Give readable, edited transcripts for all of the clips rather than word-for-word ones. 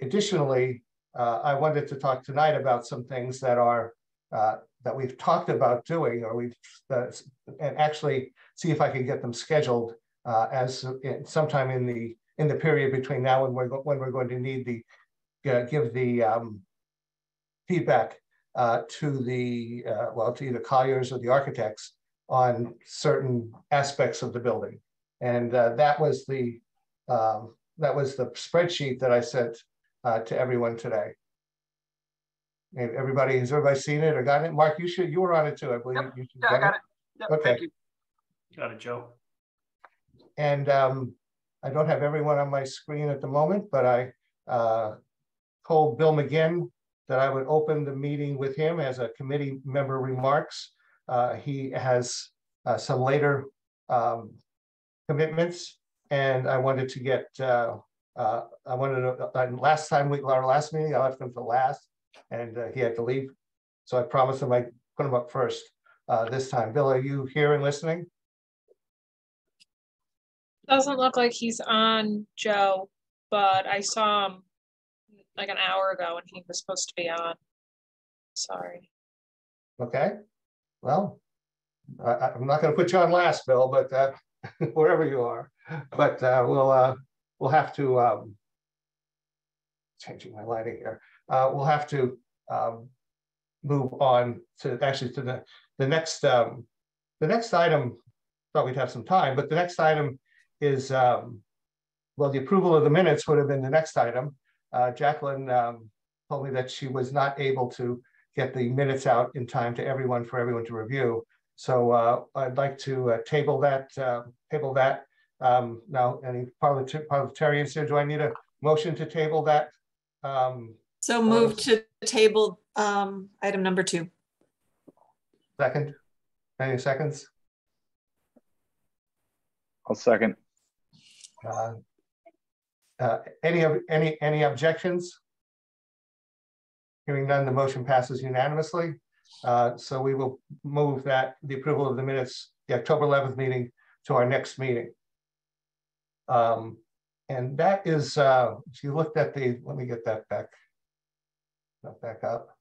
Additionally, I wanted to talk tonight about some things that are that we've talked about doing, or and actually see if I can get them scheduled sometime in the period between now and when we're going to need give the feedback to to either Colliers or the architects on certain aspects of the building. And that was the spreadsheet that I sent to everyone today. Has everybody seen it or gotten it? Mark, you were on it too, I believe. Yep. Yeah, I got it. Yep, okay. Thank you. Got it, Joe. And I don't have everyone on my screen at the moment, but I told Bill McGinn that I would open the meeting with him as a committee member remarks. He has some later commitments, and I wanted to get, our last meeting, I left him for last, and he had to leave. So I promised him I'd put him up first this time. Bill, are you here and listening? Doesn't look like he's on, Joe, but I saw him like an hour ago and he was supposed to be on. Sorry. Okay. Well, I'm not going to put you on last, Bill, but wherever you are. But we'll have to changing my lighting here. We'll have to move on to the next item. Thought we'd have some time, but the next item is the approval of the minutes would have been the next item. Jacqueline told me that she was not able to get the minutes out in time to everyone for everyone to review. So I'd like to table that. Now, any parliamentarians here? Do I need a motion to table that? So move to table item number 2. Second. Any seconds? I'll second. Any objections? Hearing none, the motion passes unanimously. So we will move the approval of the minutes, the October 11th meeting, to our next meeting. And that is, if you looked at let me get that back up.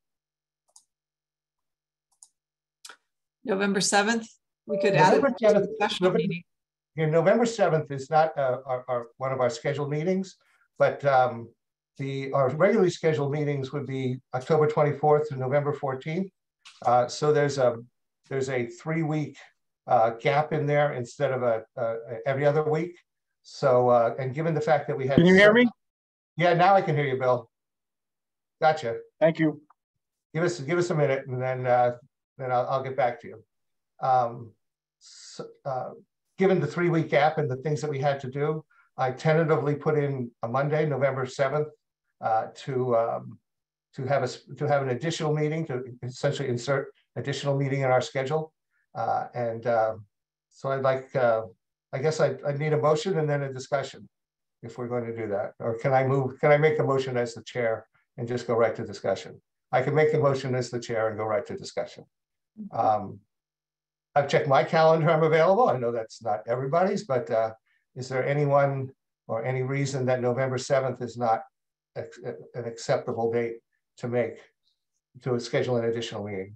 November 7th, we could add it to the special meeting. November 7th is not one of our scheduled meetings, but our regularly scheduled meetings would be October 24th to November 14th. So there's a 3-week gap in there instead of every other week. So and given the fact that we had— Can you hear me? Yeah, now I can hear you, Bill. Gotcha. Thank you. Give us a minute, and then I'll get back to you. Given the 3-week gap and the things that we had to do, I tentatively put in a Monday, November 7th, to have an additional meeting, to essentially insert additional meeting in our schedule. So I'd like, I guess I need a motion and then a discussion if we're going to do that. Or can I make the motion as the chair and just go right to discussion? I can make the motion as the chair and go right to discussion. I've checked my calendar, I'm available. I know that's not everybody's, but is there anyone or any reason that November 7th is not an acceptable date to schedule an additional meeting?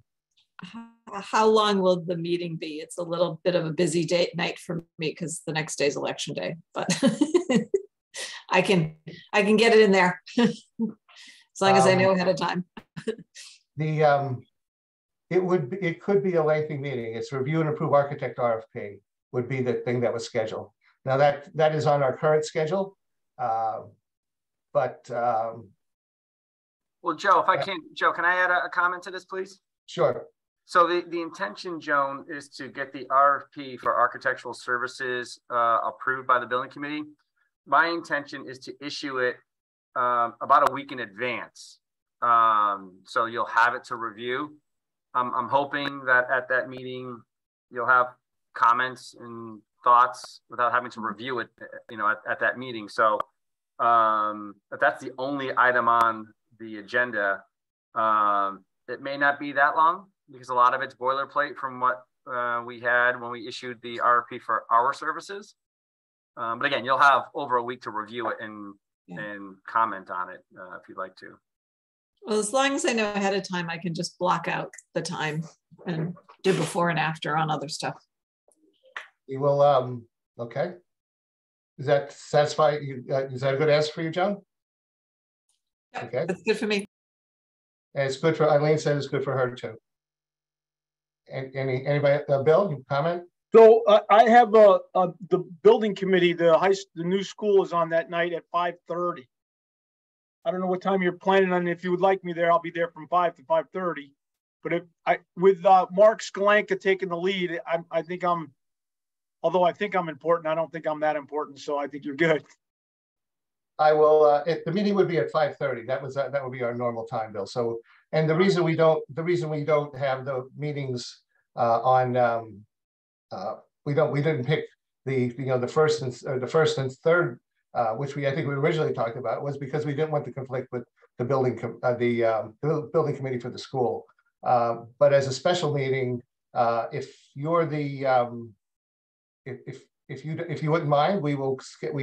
How long will the meeting be? It's a little bit of a busy night for me because the next day is election day, but I can get it in there as long as I know ahead of time. It could be a lengthy meeting. It's review and approve architect RFP would be the thing that was scheduled. Now that is on our current schedule, but well, Joe, can I add a comment to this, please? Sure. So the intention, Joan, is to get the RFP for architectural services approved by the building committee. My intention is to issue it about a week in advance. So you'll have it to review. I'm hoping that at that meeting, you'll have comments and thoughts without having to review it, at that meeting. So if that's the only item on the agenda, it may not be that long because a lot of it's boilerplate from what we had when we issued the RFP for our services. But again, you'll have over a week to review it and Yeah. and comment on it if you'd like to. Well, as long as I know ahead of time, I can just block out the time and do before and after on other stuff. We will, okay. Does that satisfy you? Is that a good answer for you, John? Okay. That's good for me. And it's good for, Eileen said it's good for her too. And anybody, Bill, you comment? So I have the building committee, the new school is on that night at 5:30. I don't know what time you're planning on. If you would like me there, I'll be there from 5 to 5:30. But if with Mark Skalanka taking the lead, I think I'm, although I think I'm important, I don't think I'm that important. So I think you're good. I will. The meeting would be at 5:30. That would be our normal time, Bill. So, and the reason we don't have the meetings we didn't pick the first and third, which I think we originally talked about, was because we didn't want to conflict with the building building committee for the school. But as a special meeting, if you're the if you wouldn't mind, we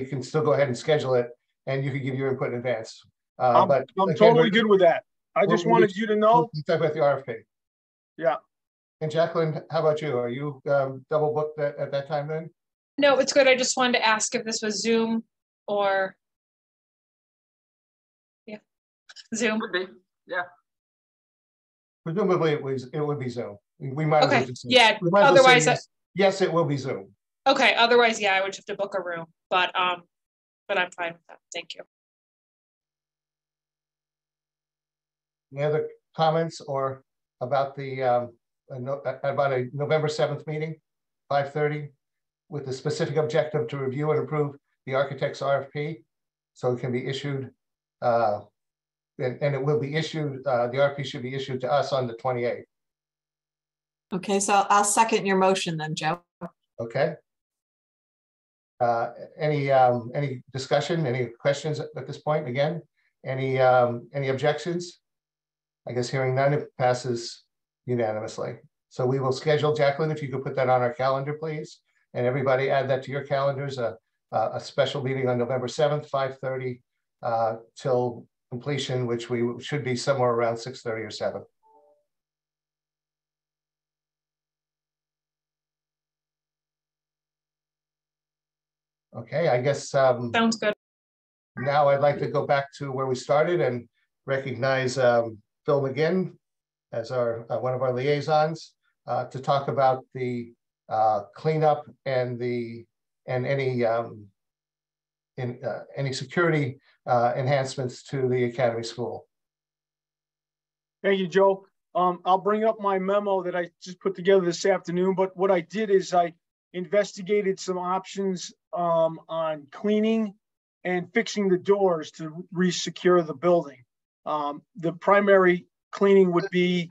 can still go ahead and schedule it, and you can give your input in advance. But I'm again, totally good with that. I just wanted you to know. We'll talk about the RFP. Yeah. And Jacqueline, how about you? Are you double booked at that time then? No, it's good. I just wanted to ask if this was Zoom or, yeah, Zoom. Would be, yeah. Presumably it would be Zoom. We might as well Okay, just yeah, we might as well say otherwise, yes, it will be Zoom. okay, otherwise, yeah, I would have to book a room, but I'm fine with that. Thank you. Any other comments or about the about a November 7th meeting, 5:30, with the specific objective to review and approve the architect's RFP, so it can be issued, and it will be issued. The RFP should be issued to us on the 28th. Okay, so I'll second your motion then, Joe. Okay. Any discussion? Any questions at this point? Again, any objections? I guess hearing none, it passes unanimously. So we will schedule, Jacqueline, if you could put that on our calendar, please, and everybody add that to your calendars. A special meeting on November 7th, 5:30 till completion, which we should be somewhere around 6:30 or 7. Okay, I guess Sounds good. now I'd like to go back to where we started and recognize Phil McGinn as our one of our liaisons to talk about the cleanup and any security enhancements to the academy school. Thank you, Joe. I'll bring up my memo that I just put together this afternoon, but what I did is I investigated some options on cleaning and fixing the doors to re-secure the building. The primary cleaning would be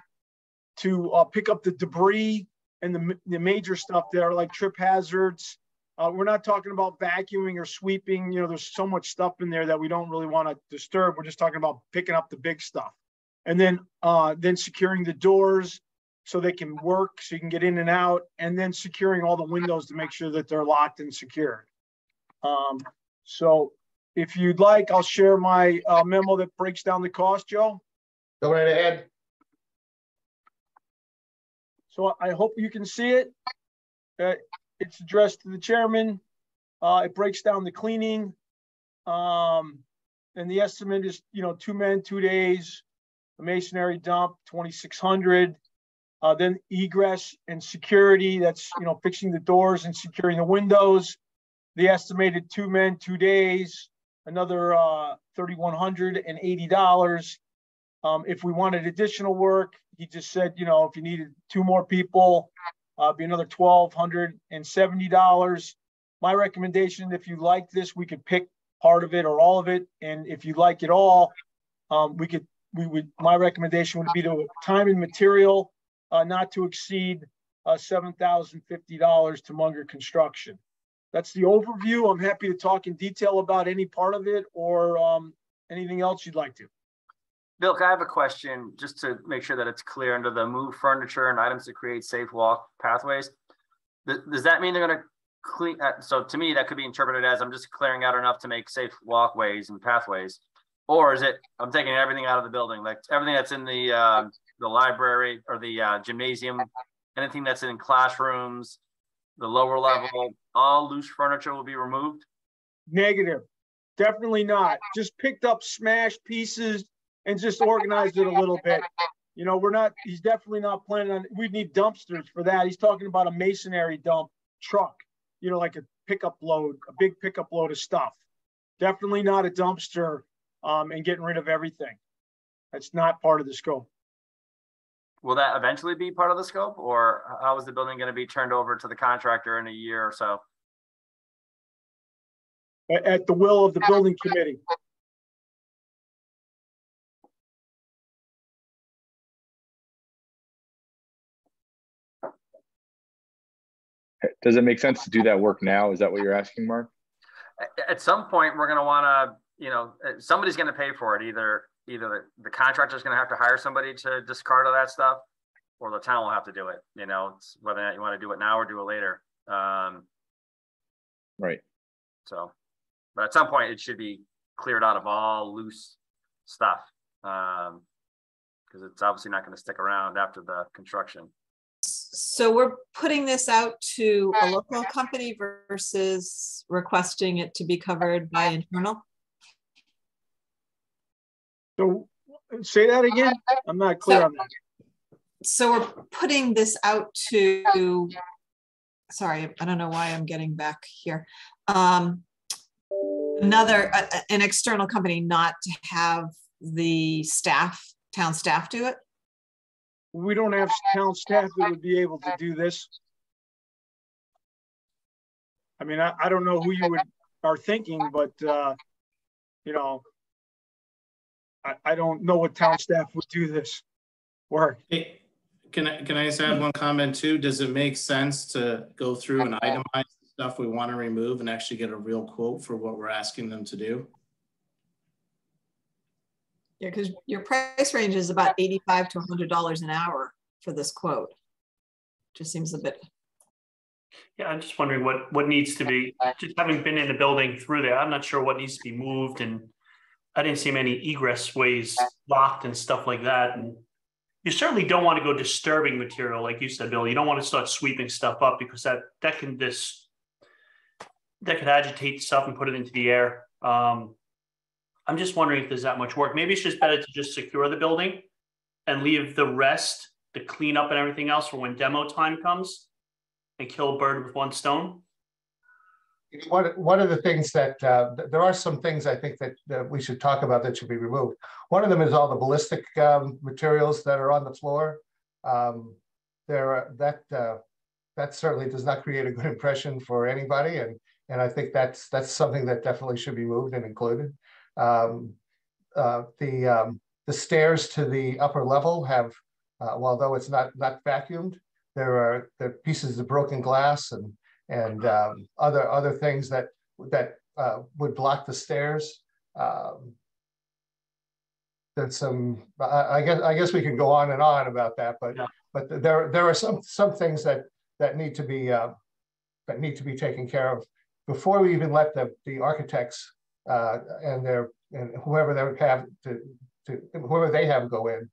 to pick up the debris and the major stuff there, like trip hazards. We're not talking about vacuuming or sweeping. You know, there's so much stuff in there that we don't really want to disturb. We're just talking about picking up the big stuff. And then securing the doors so they can work, so you can get in and out, and then securing all the windows to make sure that they're locked and secured. So if you'd like, I'll share my memo that breaks down the cost, Joe. Go right ahead. So I hope you can see it. It's addressed to the chairman. It breaks down the cleaning. And the estimate is, 2 men, 2 days, a masonry dump, 2,600. Then egress and security, that's, fixing the doors and securing the windows. The estimated 2 men, 2 days, another $3,180. If we wanted additional work, he just said, if you needed 2 more people, be another $1,270. My recommendation, if you like this, we could pick part of it or all of it. And if you like it all, my recommendation would be to time and material, not to exceed $7,050 to Munger Construction. That's the overview. I'm happy to talk in detail about any part of it or anything else you'd like to. Bill, I have a question just to make sure that it's clear under the move furniture and items to create safe walk pathways. Does that mean they're going to clean, so to me, that could be interpreted as I'm just clearing out enough to make safe walkways and pathways. Or is it, I'm taking everything out of the building, like everything that's in the library or the gymnasium, anything that's in classrooms, the lower level, all loose furniture will be removed? Negative. Definitely not. Just picked up smashed pieces and just organized it a little bit. You know, he's definitely not planning on, we need dumpsters for that. He's talking about a masonry dump truck, you know, like a pickup load, a big pickup load of stuff. Definitely not a dumpster and getting rid of everything. That's not part of the scope. Will that eventually be part of the scope, or how is the building going to be turned over to the contractor in a year or so? At the will of the building committee. Does it make sense to do that work now? Is that what you're asking, Mark? At some point, we're going to want to, you know, somebody's going to pay for it. Either the contractor's going to have to hire somebody to discard all that stuff, or the town will have to do it. You know, it's whether or not you want to do it now or do it later. Right. So, but at some point, it should be cleared out of all loose stuff, because it's obviously not going to stick around after the construction. So we're putting this out to a local company versus requesting it to be covered by internal? So say that again. I'm not clear on that. So we're putting this out to, sorry, I don't know why I'm getting back here. An external company, not to have the town staff do it? We don't have town staff that would be able to do this. I mean, I don't know who you are thinking, but you know, I don't know what town staff would do this work. Hey, can I just add one comment too? Does it make sense to go through and itemize the stuff we want to remove and actually get a real quote for what we're asking them to do? Yeah, because your price range is about $85 to $100 an hour for this quote. Just seems a bit. Yeah, I'm just wondering what needs to be, just having been in the building through there, I'm not sure what needs to be moved, and I didn't see many egress ways locked and stuff like that. And you certainly don't want to go disturbing material, like you said, Bill. You don't want to start sweeping stuff up, because that could agitate stuff and put it into the air. I'm just wondering if there's that much work. Maybe it's just better to just secure the building and leave the rest, the cleanup and everything else, for when demo time comes, and kill a bird with one stone. One of the things that there are some things I think that we should talk about that should be removed. One of them is all the ballistic materials that are on the floor. That certainly does not create a good impression for anybody, and I think that's something that definitely should be moved and included. The stairs to the upper level have, although it's not vacuumed, there are pieces of broken glass and other things that would block the stairs. There's some, I guess we can go on and on about that, but yeah. But there are some things that need to be taken care of before we even let the architects and whoever they have go in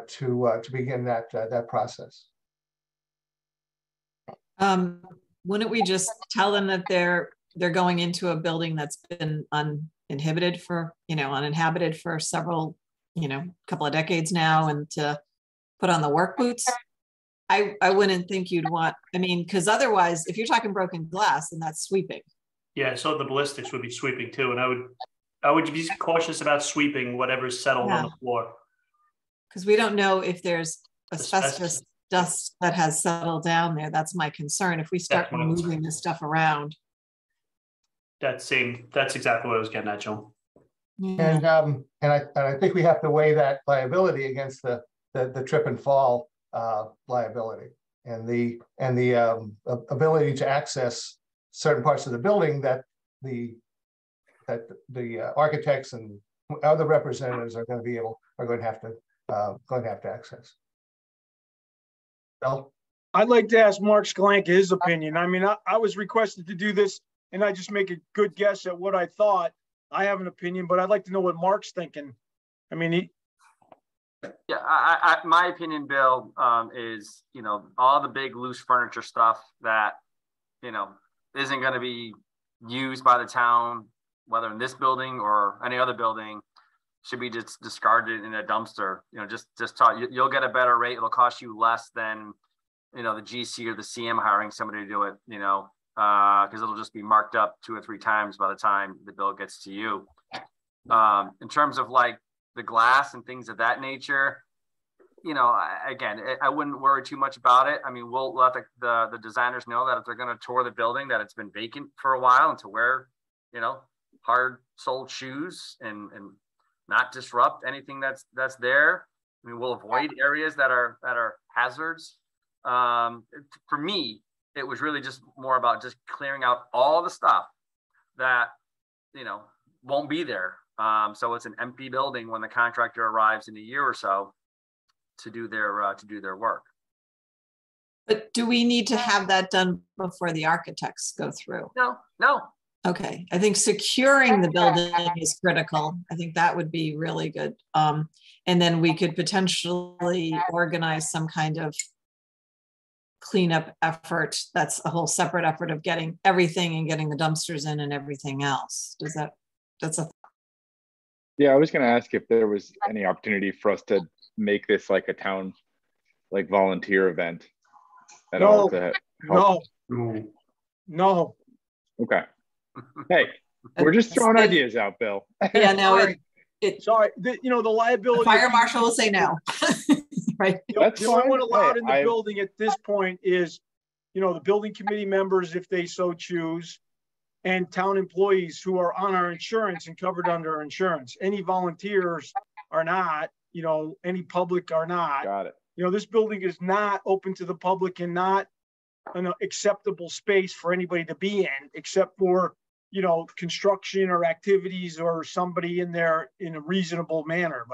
to begin that process. Wouldn't we just tell them that they're going into a building that's been uninhabited for several, couple of decades now, and to put on the work boots? I wouldn't think you'd want, because otherwise, if you're talking broken glass, then that's sweeping. Yeah, so the ballistics would be sweeping too, and I would be cautious about sweeping whatever's settled on the floor. Because we don't know if there's asbestos dust that has settled down there. That's my concern. If we start moving this stuff around. That's exactly what I was getting at, Joe. Yeah. And I think we have to weigh that liability against the trip and fall liability and the ability to access certain parts of the building that the architects and other representatives are going to have to access. Bill? I'd like to ask Mark Sklanka his opinion. I mean, I was requested to do this and I just make a good guess at what I thought. I have an opinion, but I'd like to know what Mark's thinking. I mean, my opinion, Bill, is, all the big loose furniture stuff that, isn't going to be used by the town, whether in this building or any other building, should be just discarded in a dumpster. You'll get a better rate. It'll cost you less than, the GC or the CM hiring somebody to do it, because it'll just be marked up 2 or 3 times by the time the bill gets to you. In terms of like the glass and things of that nature, again, I wouldn't worry too much about it. I mean, we'll let the designers know that if they're going to tour the building, that it's been vacant for a while, and to wear, hard soled shoes and not disrupt anything that's there. I mean, we'll avoid areas that are hazards. For me, it was really just more about just clearing out all the stuff that, won't be there. So it's an empty building when the contractor arrives in a year or so to do their work. But do we need to have that done before the architects go through? No. Okay, I think securing the building is critical. I think that would be really good. And then we could potentially organize some kind of cleanup effort. That's a whole separate effort of getting everything and getting the dumpsters in and everything else. Yeah, I was going to ask if there was any opportunity for us to make this like a town, like volunteer event at all to help. No. Okay. Hey, we're just throwing ideas out, Bill. Yeah, no, sorry. The liability. The fire marshal will say no. Right. That's the only one allowed in the building at this point is, the building committee members, if they so choose, and town employees who are on our insurance and covered under our insurance. Any volunteers are not, any public are not. Got it. This building is not open to the public and not an acceptable space for anybody to be in, except for, construction or activities or somebody in there in a reasonable manner.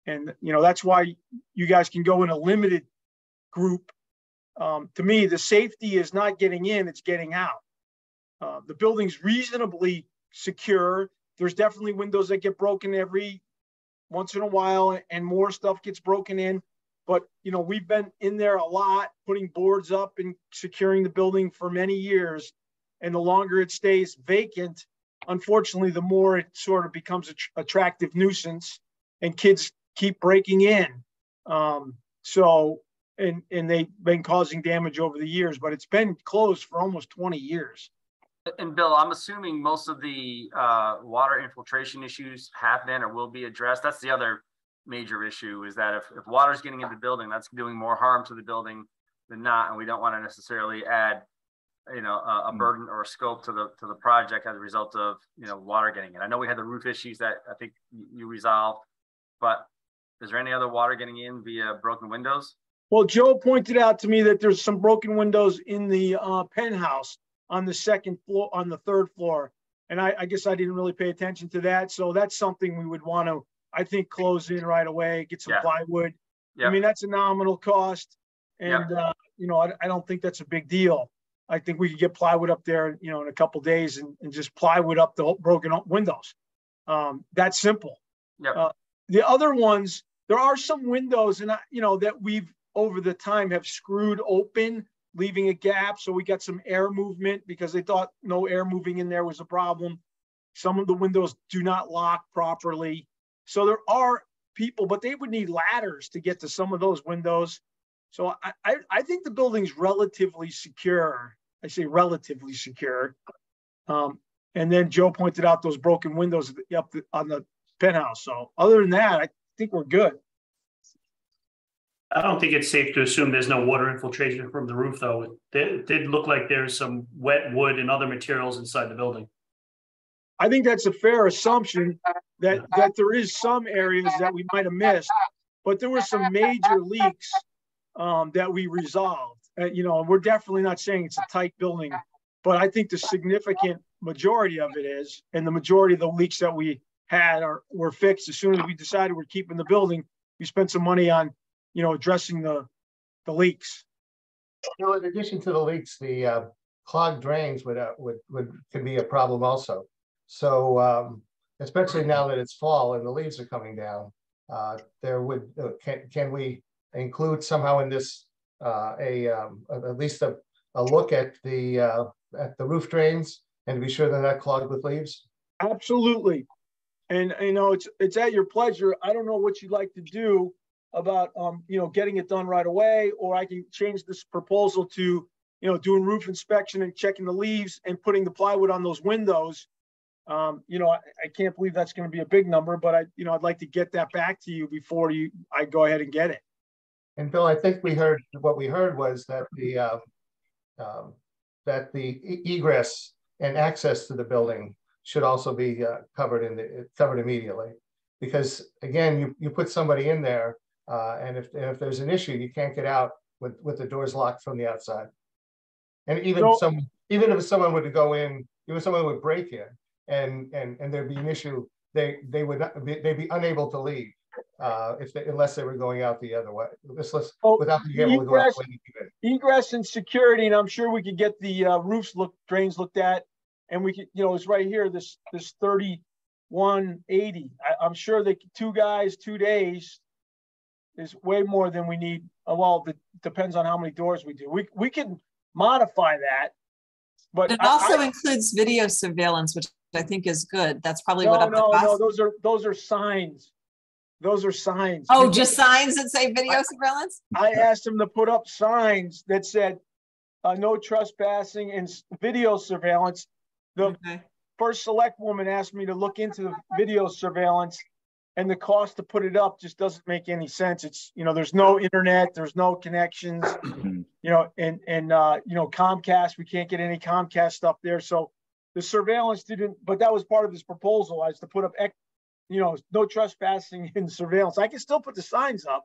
And that's why you guys can go in a limited group. To me, the safety is not getting in, it's getting out. The building's reasonably secure. There's definitely windows that get broken every once in a while, and more stuff gets broken in. But, we've been in there a lot, putting boards up and securing the building for many years. And the longer it stays vacant, unfortunately, the more it sort of becomes an attractive nuisance, and kids keep breaking in. And they've been causing damage over the years, but it's been closed for almost 20 years. And Bill, I'm assuming most of the water infiltration issues have been or will be addressed. That's the other major issue, is that if water's getting into the building, that's doing more harm to the building than not. And we don't want to necessarily add, a burden or a scope to the project as a result of, water getting in. I know we had the roof issues that I think you resolved, but is there any other water getting in via broken windows? Well, Joe pointed out to me that there's some broken windows in the penthouse on the second floor, on the third floor. And I guess I didn't really pay attention to that. So that's something we would want to, I think, close in right away, get some plywood. Yep. I mean, that's a nominal cost. And, I don't think that's a big deal. I think we could get plywood up there, in a couple of days and just plywood up the broken windows. That's simple. Yep. The other ones, there are some windows and, that we've over the time have screwed open, leaving a gap. So we got some air movement because they thought no air moving in there was a problem. Some of the windows do not lock properly. So there are people, but they would need ladders to get to some of those windows. So I think the building's relatively secure. I say relatively secure. And then Joe pointed out those broken windows up on the penthouse. So other than that, I think we're good. I don't think it's safe to assume there's no water infiltration from the roof, though. It did look like there's some wet wood and other materials inside the building. I think that's a fair assumption that there is some areas that we might have missed, but there were some major leaks that we resolved. We're definitely not saying it's a tight building, but I think the significant majority of it is, and the majority of the leaks that we had were fixed. As soon as we decided we're keeping the building, we spent some money on, addressing the leaks. You know, in addition to the leaks, the clogged drains could be a problem also. So especially now that it's fall and the leaves are coming down, can we include somehow in this at least a look at the roof drains and be sure they're not clogged with leaves? Absolutely. And you know, it's at your pleasure. I don't know what you'd like to do about you know, getting it done right away, or I can change this proposal to, you know, doing roof inspection and checking the leaves and putting the plywood on those windows. You know, I can't believe that's going to be a big number, but I'd like to get that back to you before I go ahead and get it. And Bill, I think what we heard was that the egress and access to the building should also be covered immediately, because again, you put somebody in there, and if there's an issue, you can't get out with the doors locked from the outside. And even if someone were to go in, even someone would break in, and there'd be an issue, they'd be unable to leave unless they were going out the other way, without being able to go out the way. Egress and security, and I'm sure we could get the drains looked at, and we could, you know, it's right here, this 3180. I'm sure that 2 guys, 2 days is way more than we need. Well, it depends on how many doors we do. We can modify that, but it also includes video surveillance, which I think is good. That's probably no, those are signs. Those are signs. Oh, just signs that say video surveillance? I asked them to put up signs that said no trespassing and video surveillance. The first select woman asked me to look into the video surveillance, and the cost to put it up just doesn't make any sense. It's, you know, there's no internet, there's no connections, you know, and you know, Comcast, we can't get any Comcast stuff there. So the surveillance but that was part of this proposal, is to put up, you know, no trespassing and surveillance. I can still put the signs up.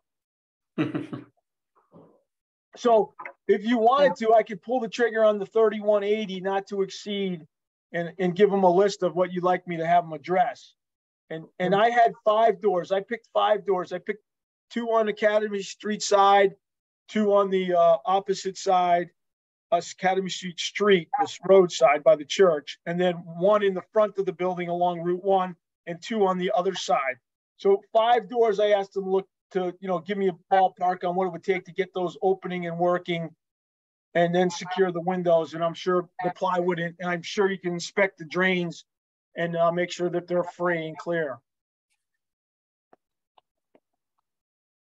So if you wanted to, I could pull the trigger on the 3180 not to exceed, and give them a list of what you'd like me to have them address. And I had 5 doors. I picked 5 doors. I picked 2 on Academy Street side, 2 on the opposite side, Academy Street, this roadside by the church, and then 1 in the front of the building along Route 1, and 2 on the other side. So 5 doors. I asked them to you know, give me a ballpark on what it would take to get those opening and working, and then secure the windows. And I'm sure the plywood, and I'm sure you can inspect the drains and make sure that they're free and clear.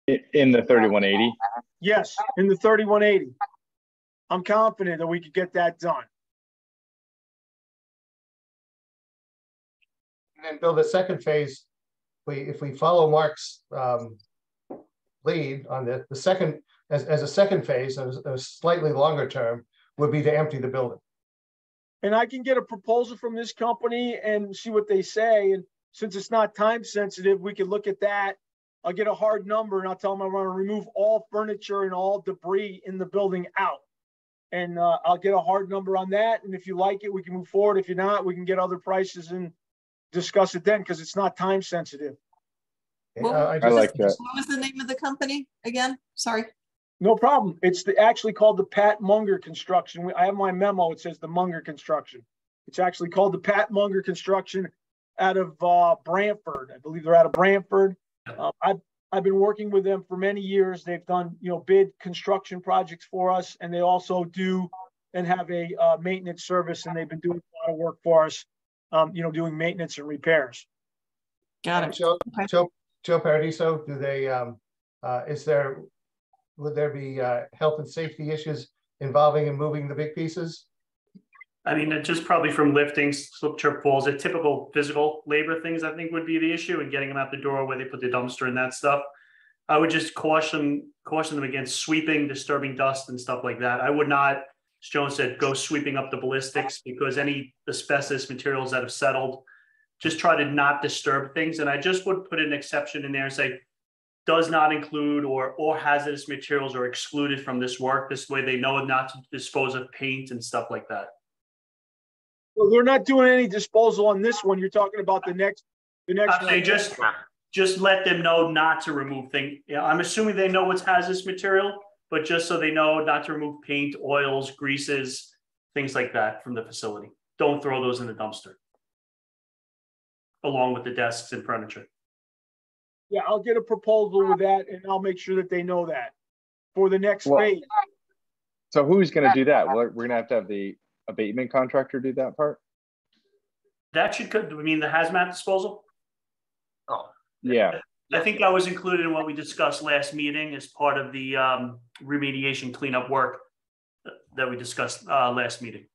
In the 3180? Yes, in the 3180. I'm confident that we could get that done. And then Bill, the second phase, if we follow Mark's lead on the second, as a second phase, a slightly longer term, would be to empty the building. And I can get a proposal from this company and see what they say. And since it's not time sensitive, we can look at that. I'll get a hard number, and I'll tell them I want to remove all furniture and all debris in the building out. And I'll get a hard number on that. And if you like it, we can move forward. If you're not, we can get other prices and discuss it then, because it's not time sensitive. I like that. What was the name of the company again? Sorry. No problem. It's actually called the Pat Munger Construction. I have my memo. It says the Munger Construction. It's actually called the Pat Munger Construction out of Brantford. I believe they're out of Brantford. I've been working with them for many years. They've done, you know, bid construction projects for us, and they also do and have a maintenance service, and they've been doing a lot of work for us, you know, doing maintenance and repairs. Got it. Joe Paradiso, do they would there be health and safety issues involving and moving the big pieces? I mean, just probably from lifting, slip, trip, falls, the typical physical labor things, I think, would be the issue, and getting them out the door where they put the dumpster and that stuff. I would just caution them against sweeping, disturbing dust and stuff like that. I would not, as Joan said, go sweeping up the ballistics, because any asbestos materials that have settled, just try to not disturb things. And I just would put an exception in there and say, does not include or hazardous materials are excluded from this work. This way they know not to dispose of paint and stuff like that. Well, we're not doing any disposal on this one. You're talking about the next one. Just let them know not to remove things. Yeah, I'm assuming they know what's hazardous material. but just so they know not to remove paint, oils, greases, things like that from the facility. Don't throw those in the dumpster, along with the desks and furniture. Yeah, I'll get a proposal with that and I'll make sure that they know that for the next phase. So who's going to do that? We're going to have the abatement contractor do that part? That should, I mean, the hazmat disposal? Oh, Yeah. I think that was included in what we discussed last meeting as part of the remediation cleanup work that we discussed last meeting.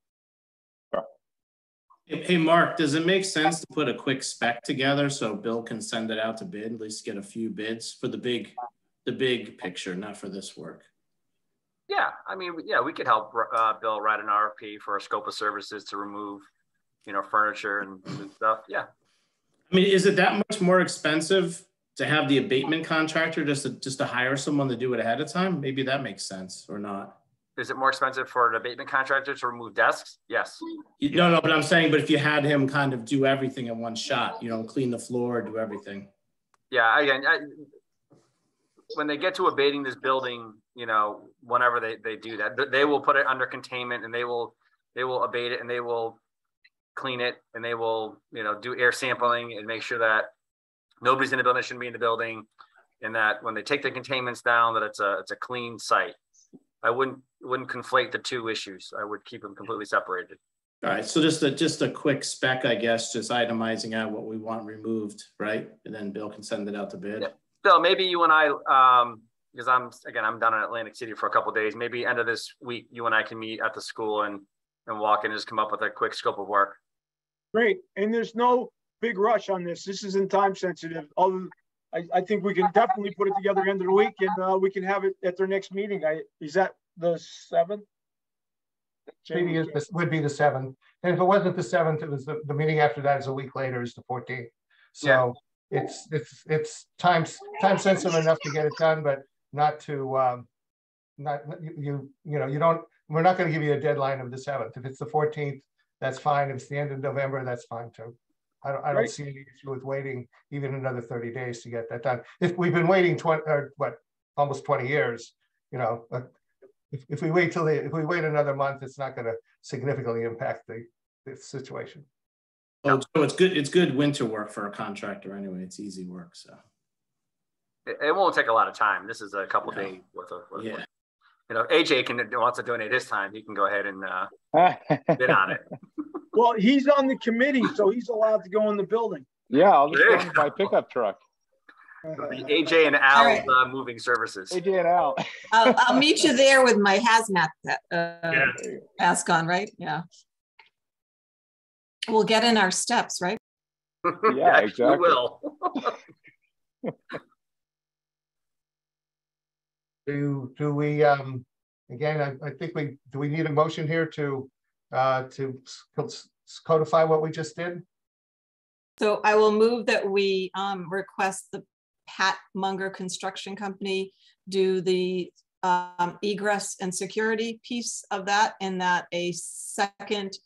Hey, Mark, does it make sense to put a quick spec together so Bill can send it out to bid, at least get a few bids for the big picture, not for this work? yeah. I mean, yeah, we could help Bill write an RFP for a scope of services to remove, you know, furniture and stuff. Yeah. I mean, is it that much more expensive to have the abatement contractor just to hire someone to do it ahead of time? Maybe that makes sense or not. Is it more expensive for an abatement contractor to remove desks? Yes. No, but I'm saying, but if you had him kind of do everything in one shot, you know, clean the floor, do everything. Yeah, again, when they get to abating this building, you know, whenever they do that, they will put it under containment and they will abate it and they will clean it and they will, you know, do air sampling and make sure that nobody's in the building, shouldn't be in the building, and that when they take the containments down, that it's a clean site. I wouldn't conflate the two issues. I would keep them completely separated. All right, so just a quick spec, I guess, just itemizing out what we want removed, right? And then Bill can send it out to bid. Yeah. Bill, maybe you and I, because I'm down in Atlantic City for a couple of days. Maybe end of this week, you and I can meet at the school and walk and just come up with a quick scope of work. Great. And there's no big rush on this. This isn't time sensitive. I think we can definitely put it together end of the week and we can have it at their next meeting. Is that the 7th? Maybe it would be the 7th. And if it wasn't the 7th, it was the meeting after that is a week later, is the 14th. So yeah. It's time sensitive enough to get it done, but not to we're not going to give you a deadline of the 7th. If it's the 14th, that's fine. If it's the end of November, that's fine too. I don't see any issue with waiting even another 30 days to get that done. If we've been waiting almost 20 years, you know, if we wait another month, it's not going to significantly impact the situation. Oh, so it's good winter work for a contractor anyway. It's easy work, so it won't take a lot of time. This is a couple days worth of work. You know, AJ wants to donate his time. He can go ahead and bid on it. Well, he's on the committee, so he's allowed to go in the building. Yeah, I'll just go with my pickup truck. AJ and Al's moving services. AJ and Al. I'll meet you there with my hazmat mask on, right? Yeah. We'll get in our steps, right? Yeah, exactly. We will. Do we again? I think do we need a motion here to codify what we just did? So I will move that we request the Pat Munger Construction Company do the egress and security piece of that, and that a second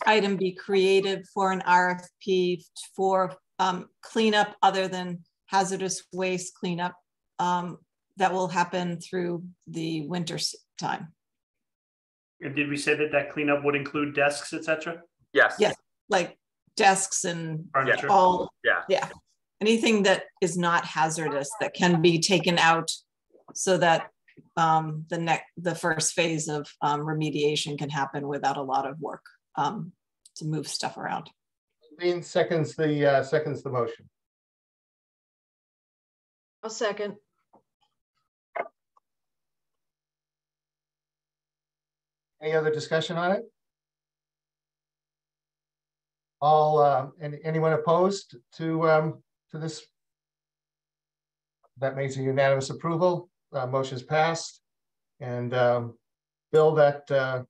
item be created for an RFP for cleanup other than hazardous waste cleanup that will happen through the winter time. And did we say that cleanup would include desks, etc.? Yes. Yes, like desks and furniture. Yeah. Anything that is not hazardous that can be taken out so that the first phase of remediation can happen without a lot of work to move stuff around. Lean seconds the motion. I'll second. Any other discussion on it? Anyone opposed to this? That makes a unanimous approval. Motion's passed. And Bill, that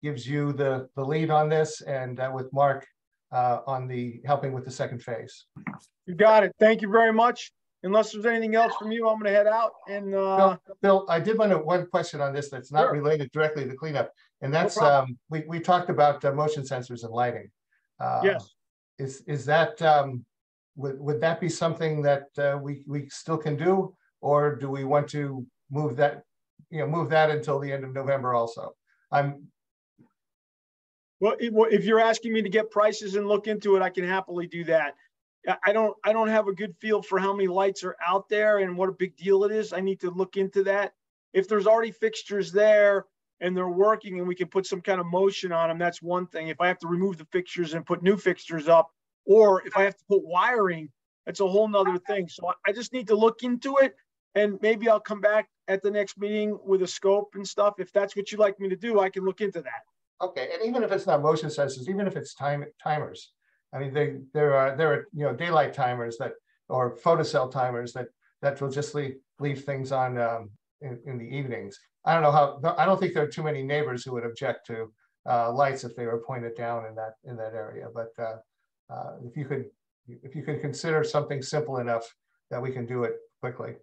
gives you the lead on this, and with Mark on the helping with the second phase. You got it. Thank you very much. Unless there's anything else from you, I'm going to head out. And Bill, I did want one question on this that's not related directly to cleanup, and that's we talked about motion sensors and lighting. Yes. Is that would that be something that we still can do, or do we want to move that, move that until the end of November also. Well, if you're asking me to get prices and look into it, I can happily do that. I don't have a good feel for how many lights are out there and what a big deal it is. I need to look into that. If there's already fixtures there and they're working and we can put some kind of motion on them, that's one thing. If I have to remove the fixtures and put new fixtures up, or if I have to put wiring, that's a whole nother thing. So I just need to look into it, and maybe I'll come back at the next meeting with a scope and stuff. If that's what you'd like me to do, I can look into that. Okay, and even if it's not motion sensors, even if it's timers, I mean, there are daylight timers or photocell timers that will just leave things on in the evenings. I don't think there are too many neighbors who would object to lights if they were pointed down in that area. But if you could consider something simple enough that we can do it quickly.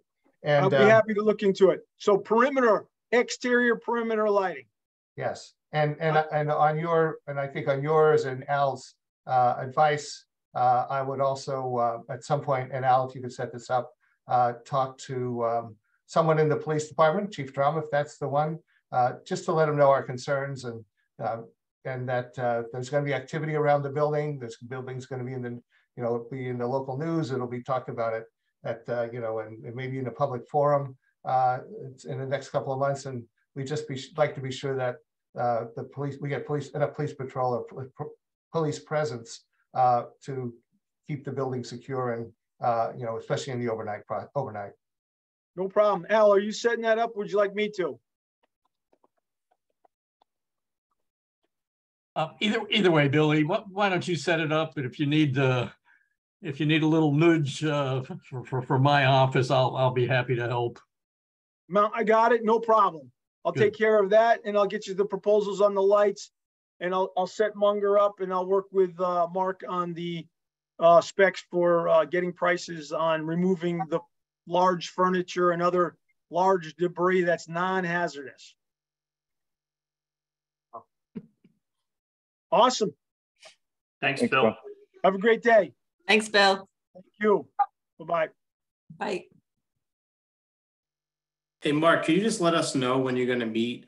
And I'll be happy to look into it. So exterior perimeter lighting. Yes, and I think on yours and Al's advice, I would also at some point, and Al, if you could set this up, talk to someone in the police department, Chief Drum, if that's the one, just to let them know our concerns and that there's going to be activity around the building. This building's going to be in the local news. It'll be talked about it at and maybe in a public forum in the next couple of months. And we just like to be sure that we get enough police patrol or police presence to keep the building secure and especially in the overnight. No problem. Al, are you setting that up? Would you like me to? Either way, Billy. Why don't you set it up? And if you need a little nudge for my office, I'll be happy to help. I got it. No problem. I'll take care of that, and I'll get you the proposals on the lights, and I'll set Munger up, and I'll work with Mark on the specs for getting prices on removing the large furniture and other large debris that's non-hazardous. Awesome. Thanks, Bill. Have a great day. Thanks, Bill. Thank you. Bye-bye. Bye. Hey, Mark, can you just let us know when you're going to meet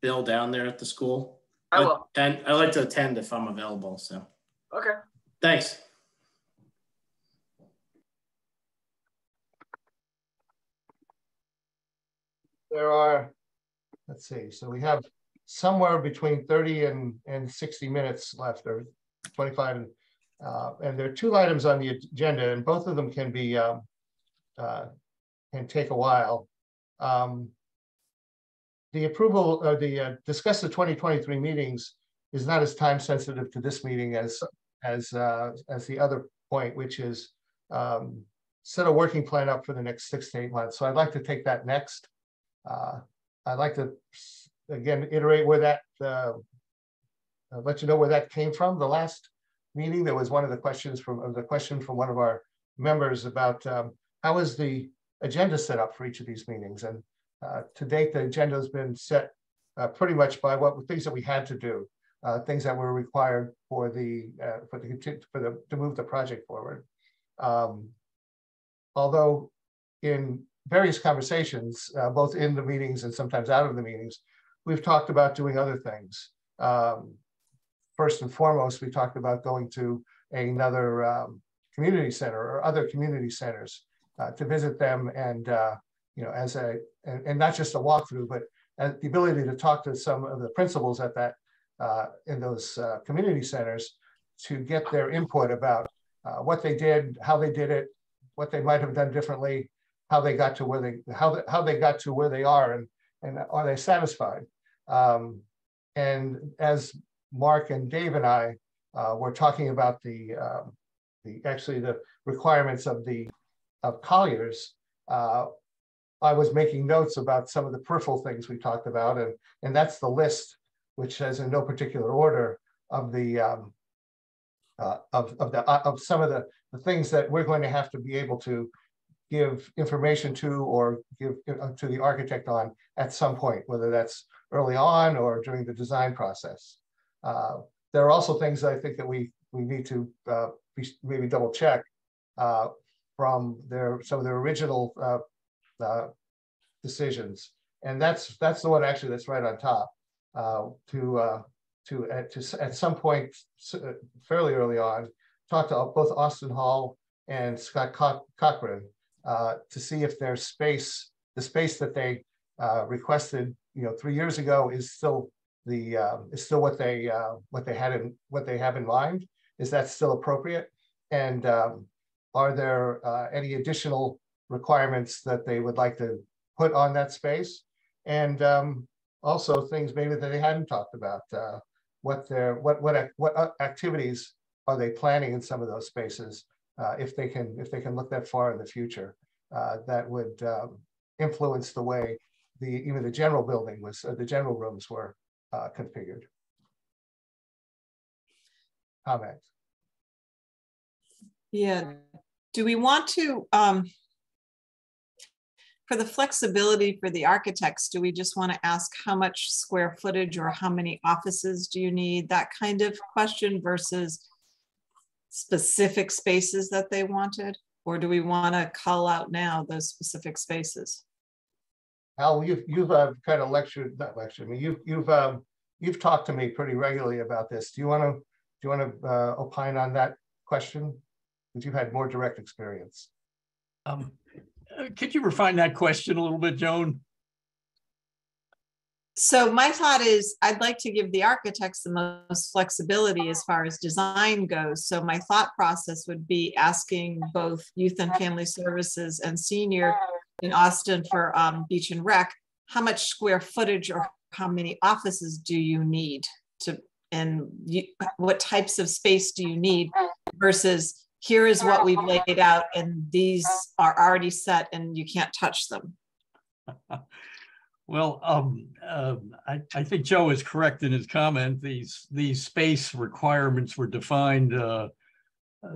Bill down there at the school? I will. I like to attend if I'm available. So. Okay. Thanks. There are, let's see, so we have somewhere between 30 and 60 minutes left, or 25, and there are two items on the agenda, and both of them can be can take a while. The approval of the discuss the 2023 meetings is not as time sensitive to this meeting as the other point, which is set a working plan up for the next 6 to 8 months. So I'd like to take that next. I'd like to again iterate where that let you know where that came from. The last meeting, there was one of the questions from one of our members about how is the agenda set up for each of these meetings, and to date the agenda has been set pretty much by things that we had to do, things that were required to move the project forward. Although in various conversations, both in the meetings and sometimes out of the meetings, we've talked about doing other things. First and foremost, we talked about going to another community center or other community centers to visit them, and and not just a walkthrough, but the ability to talk to some of the principals at that in those community centers to get their input about what they did, how they did it, what they might have done differently, how they got to where they are, and are they satisfied? And as Mark and Dave and I were talking about the requirements of Colliers, I was making notes about some of the peripheral things we talked about, and that's the list, which has in no particular order of the of some of the things that we're going to have to be able to give information to or give to the architect on at some point, whether that's early on or during the design process. There are also things that I think that we need to maybe double check from some of their original decisions. And that's the one actually that's right on top. At some point fairly early on, talk to both Austin Hall and Scott Cochran to see if their space, the space that they requested, 3 years ago, is still what they have in mind. Is that still appropriate? And are there any additional requirements that they would like to put on that space? And also things maybe that they hadn't talked about. What activities are they planning in some of those spaces? If they can look that far in the future, that would influence the way even the general building was, the general rooms were configured. Comment. Yeah. Do we want to, for the flexibility for the architects, do we just want to ask how much square footage or how many offices do you need? That kind of question versus specific spaces that they wanted? Or do we want to call out now those specific spaces? Al, you've kind of not lectured me. You've talked to me pretty regularly about this. Do you want to opine on that question? Because you've had more direct experience. Could you refine that question a little bit, Joan? So my thought is I'd like to give the architects the most flexibility as far as design goes. So my thought process would be asking both Youth and Family Services and Senior in Austin for Beach and Rec, how much square footage or how many offices do you need what types of space do you need versus here is what we've laid out and these are already set and you can't touch them. Well, I think Joe is correct in his comment. These space requirements were defined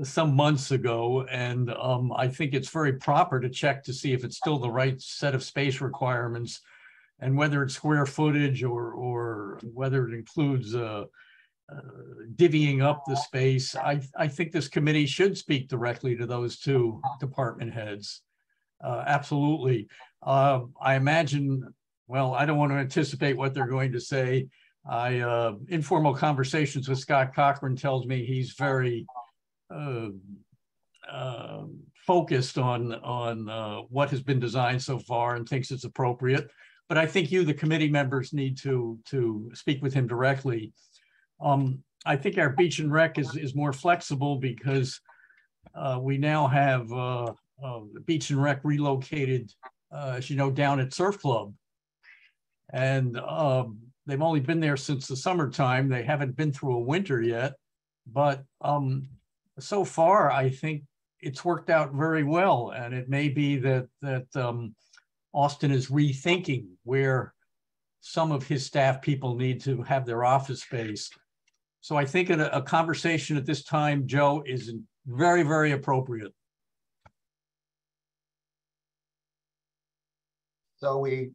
some months ago, and I think it's very proper to check to see if it's still the right set of space requirements, and whether it's square footage or whether it includes divvying up the space. I think this committee should speak directly to those two department heads. Absolutely. I imagine. Well, I don't want to anticipate what they're going to say. Informal conversations with Scott Cochran tells me he's very focused on what has been designed so far and thinks it's appropriate. But I think the committee members, need to speak with him directly. I think our Beach and Rec is more flexible because we now have the Beach and Rec relocated, as you know, down at Surf Club. And they've only been there since the summertime. They haven't been through a winter yet, but so far I think it's worked out very well. And it may be that Austin is rethinking where some of his staff people need to have their office space. So I think a conversation at this time, Joe, is very, very appropriate. So if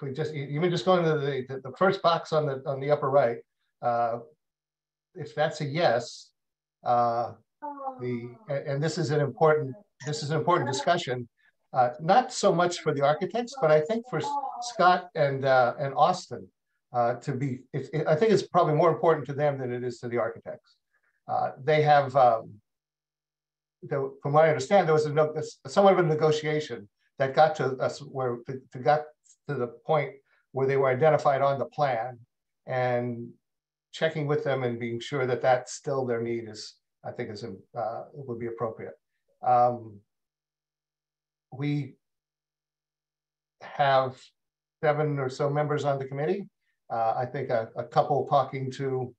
we just even just going to the first box on the upper right, if that's a yes, and this is an important discussion, not so much for the architects, but I think for Scott and Austin I think it's probably more important to them than it is to the architects. They have, from what I understand, there was somewhat of a negotiation that got to us got to the point where they were identified on the plan, and checking with them and being sure that that's still their need I think would be appropriate. We have 7 or so members on the committee. I think a couple talking to,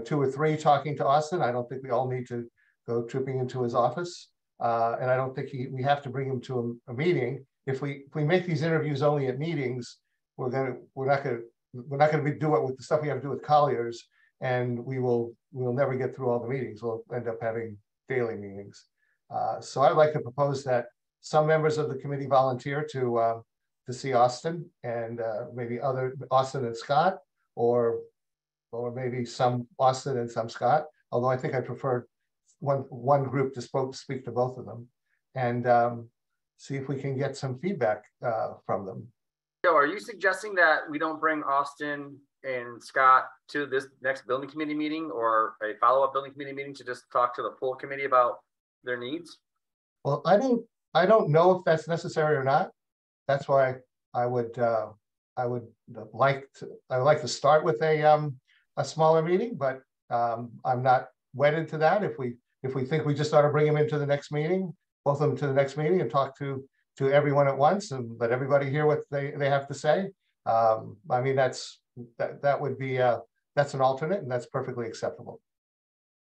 2 or 3 talking to Austin. I don't think we all need to go trooping into his office. And I don't think we have to bring him to a meeting. If we make these interviews only at meetings, we're not gonna be doing it with the stuff we have to do with Colliers, and we'll never get through all the meetings. We'll end up having daily meetings. So I'd like to propose that some members of the committee volunteer to see Austin, and maybe Austin and Scott, or maybe some Austin and some Scott. Although I think I prefer one group to speak to both of them, and see if we can get some feedback from them. Joe, are you suggesting that we don't bring Austin and Scott to this next building committee meeting or a follow-up building committee meeting to just talk to the full committee about their needs? Well, I don't know if that's necessary or not. That's why I would like to start with a smaller meeting, but I'm not wedded to that. If we think we just ought to bring them into the next meeting, both of them to the next meeting and talk to everyone at once and let everybody hear what they have to say. I mean, that would be that's an alternate, and that's perfectly acceptable.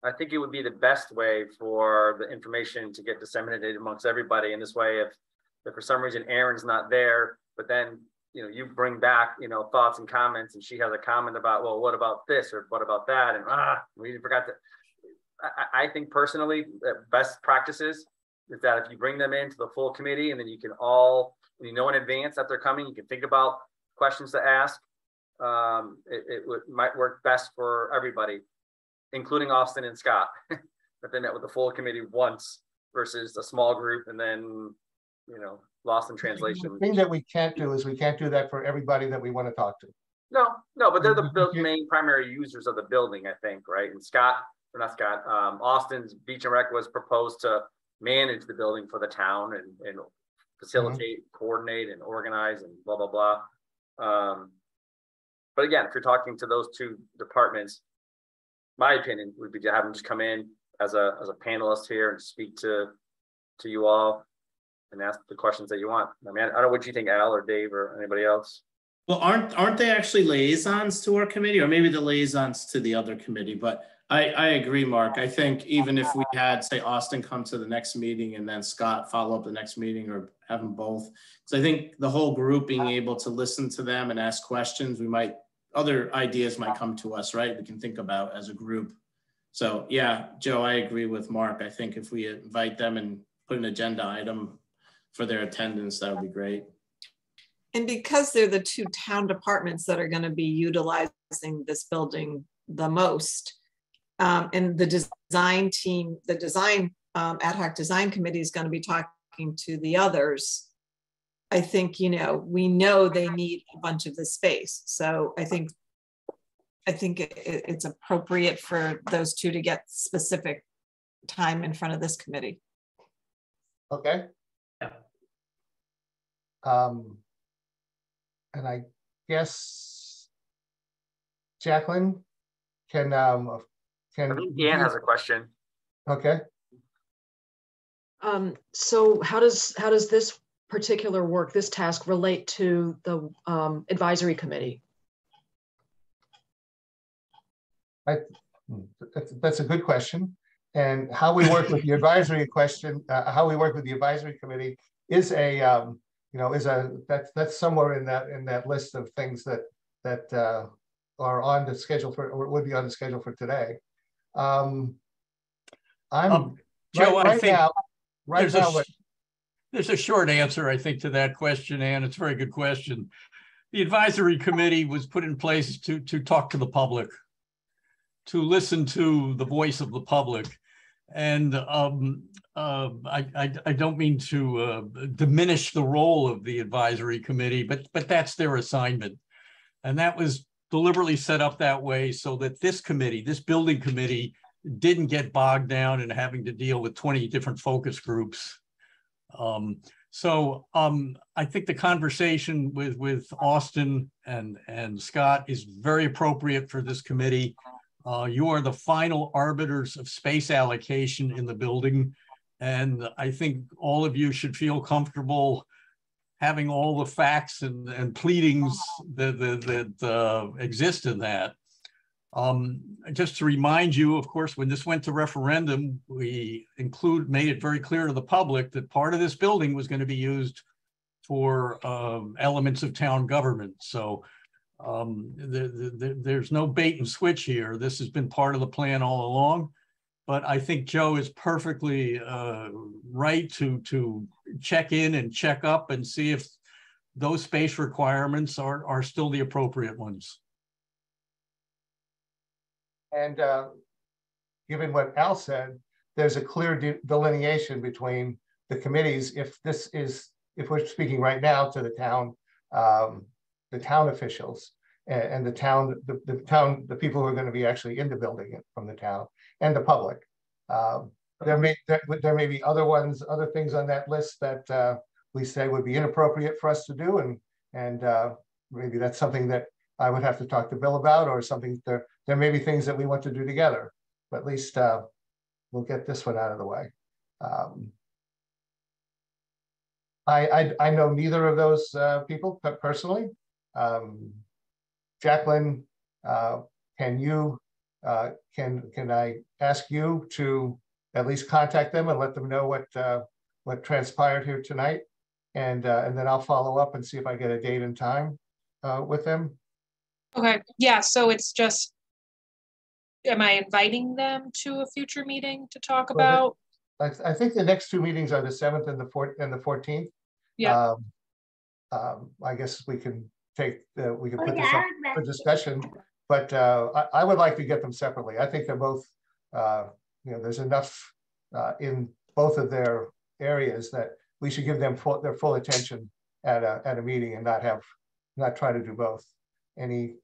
I think it would be the best way for the information to get disseminated amongst everybody. In this way, if for some reason Erin's not there, but then you bring back thoughts and comments, and she has a comment about, well, what about this or what about that, and we forgot to. I think personally, best practices is that if you bring them into the full committee, and then you can all, in advance that they're coming, you can think about questions to ask. Might work best for everybody, including Austin and Scott, that they met with the full committee once versus a small group and then, lost in translation. The thing that we can't do is we can't do that for everybody that we want to talk to. No, but they're the main primary users of the building, I think, right? And Austin's Beach and Rec was proposed to manage the building for the town and facilitate, coordinate, and organize, and blah, blah, blah. But again, if you're talking to those two departments, my opinion would be to have them just come in as a panelist here and speak to you all and ask the questions that you want. I mean, I don't know what you think, Al or Dave or anybody else. Well, aren't they actually liaisons to our committee, or maybe the liaisons to the other committee? But I agree, Mark. I think even if we had, say, Austin come to the next meeting and then Scott follow up the next meeting, or have them both, because I think the whole group being able to listen to them and ask questions, other ideas might come to us, right? We can think about as a group. So yeah, Joe, I agree with Mark. I think if we invite them and put an agenda item for their attendance, that would be great. And because they're the two town departments that are going to be utilizing this building the most, and the design team, the ad hoc design committee is going to be talking to the others, I think, we know they need a bunch of the space. So I think it's appropriate for those two to get specific time in front of this committee. Okay. Yeah. And I guess Jacqueline can I think Deanne has a question. Okay. So how does this particular work, this task, relate to the advisory committee? That's a good question. And how we work with the advisory committee is that's somewhere in that list of things that are on the schedule for, or would be on the schedule for today. Joe, I think there's a short answer, I think, to that question, Ann. It's a very good question. The advisory committee was put in place to talk to the public, to listen to the voice of the public. And I don't mean to diminish the role of the advisory committee, but that's their assignment. And that was deliberately set up that way so that this committee, this building committee, didn't get bogged down in having to deal with 20 different focus groups. I think the conversation with Austin and Scott is very appropriate for this committee. You are the final arbiters of space allocation in the building. And I think all of you should feel comfortable having all the facts and pleadings that exist in that. Just to remind you, of course, when this went to referendum, we made it very clear to the public that part of this building was going to be used for elements of town government. So there's no bait and switch here. This has been part of the plan all along. But I think Joe is perfectly right to check in and check up and see if those space requirements are still the appropriate ones. And given what Al said, there's a clear delineation between the committees, if we're speaking right now to the town officials and the people who are going to be actually in the building from the town and the public. There may be other things on that list that we say would be inappropriate for us to do, and maybe that's something that I would have to talk to Bill about, or something. There may be things that we want to do together, but at least we'll get this one out of the way. I know neither of those people personally. Jacqueline, can I ask you to at least contact them and let them know what transpired here tonight, and then I'll follow up and see if I get a date and time with them. Okay, yeah, so it's just, am I inviting them to a future meeting to talk about? I think the next two meetings are the 7th and the 14th. Yeah. I guess we can put this up for discussion, but I would like to get them separately. I think they're both, there's enough in both of their areas that we should give them their full attention at a meeting and not try to do both. Any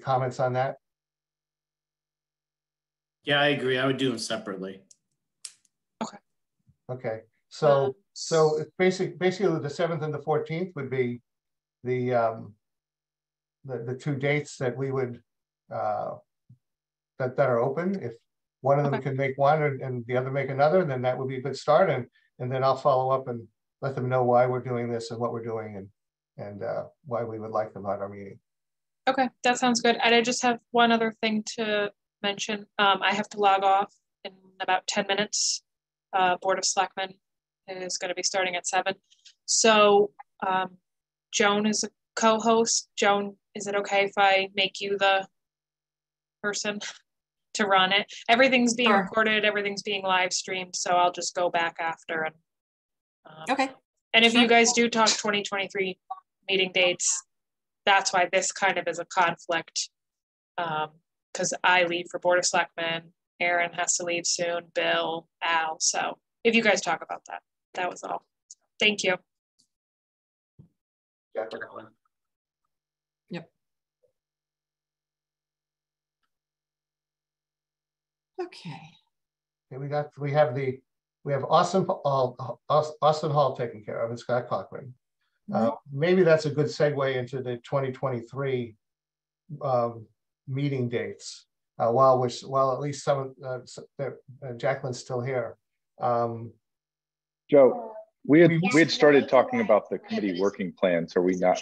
comments on that? Yeah, I agree. I would do them separately. Okay. So it's basically the 7th and the 14th would be the two dates that we would that are open. If one of them can make one and the other make another, then that would be a good start. And then I'll follow up and let them know why we're doing this and what we're doing and why we would like them at our meeting. Okay, that sounds good. And I just have one other thing to mention. I have to log off in about 10 minutes. Board of Selectmen is going to be starting at 7. So Joan is a co-host. Joan, is it okay if I make you the person to run it? Everything's being recorded, everything's being live streamed, so I'll just go back after. And okay. And if you guys do talk 2023 meeting dates, that's why this kind of is a conflict, because I leave for Board of Selectmen. Aaron has to leave soon, Bill, Al. So if you guys talk about that, that was all. Thank you. Yep. Okay. We have Austin Hall taken care of and Scott Cochran. Maybe that's a good segue into the 2023 meeting dates. While at least some Jacqueline's still here. Joe, we had started talking about the committee working plan, so we not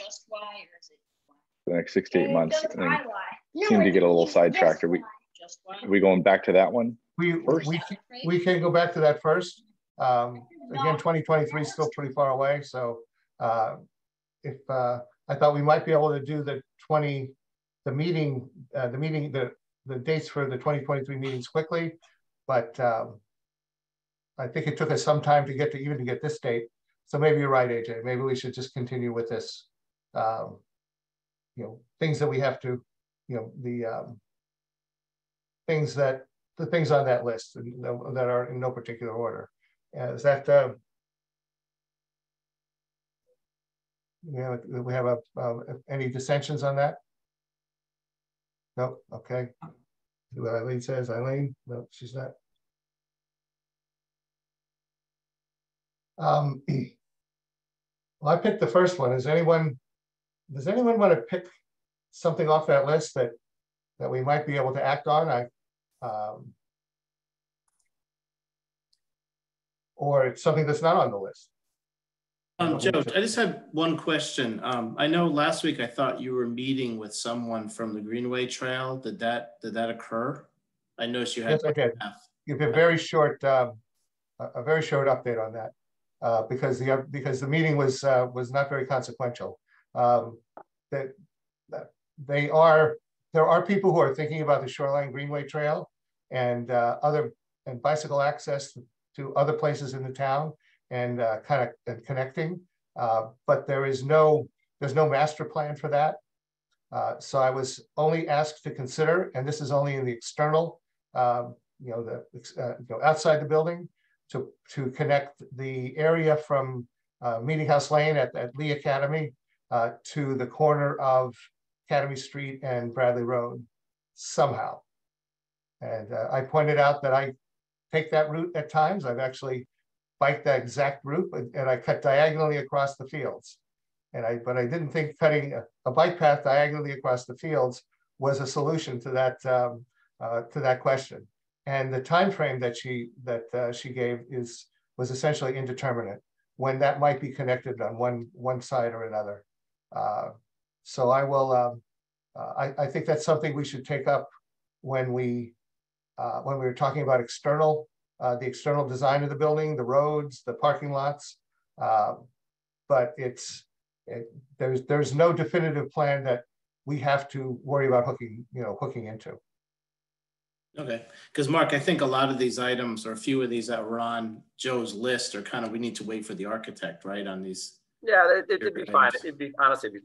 the next 6 to 8 months, and seemed to get a little sidetracked. Are we going back to that one? We can go back to that first. Again, 2023 is still pretty far away, so if I thought we might be able to do the dates for the 2023 meetings quickly, but I think it took us some time to get this date. So maybe you're right, AJ. Maybe we should just continue with this. Things that we have to, the things on that list that are in no particular order. Is that we have any dissensions on that? No. Okay. What Eileen says. Eileen? No, she's not. Well, I picked the first one. Does anyone want to pick something off that list that we might be able to act on? Or it's something that's not on the list? Joe, I just have one question. I know last week I thought you were meeting with someone from the Greenway Trail. Did that occur? I noticed you had. Yes, I did. You have a very short update on that because the meeting was not very consequential. There are people who are thinking about the Shoreline Greenway Trail and bicycle access to other places in the town and connecting, but there's no master plan for that. So I was only asked to consider, and this is only in the external, outside the building. to connect the area from Meeting House Lane at Lee Academy to the corner of Academy Street and Bradley Road somehow. And I pointed out that I take that route at times. I've actually biked that exact route, and I cut diagonally across the fields. But I didn't think cutting a bike path diagonally across the fields was a solution to that question. And the time frame that she gave was essentially indeterminate when that might be connected on one side or another. So I will. I think that's something we should take up when we were talking about the external design of the building, the roads, the parking lots. But there's no definitive plan that we have to worry about hooking into. Okay, because Mark, I think a lot of these items, or a few of these that were on Joe's list, are kind of, we need to wait for the architect, right, on these. Yeah, it'd be fine. Honestly, it'd be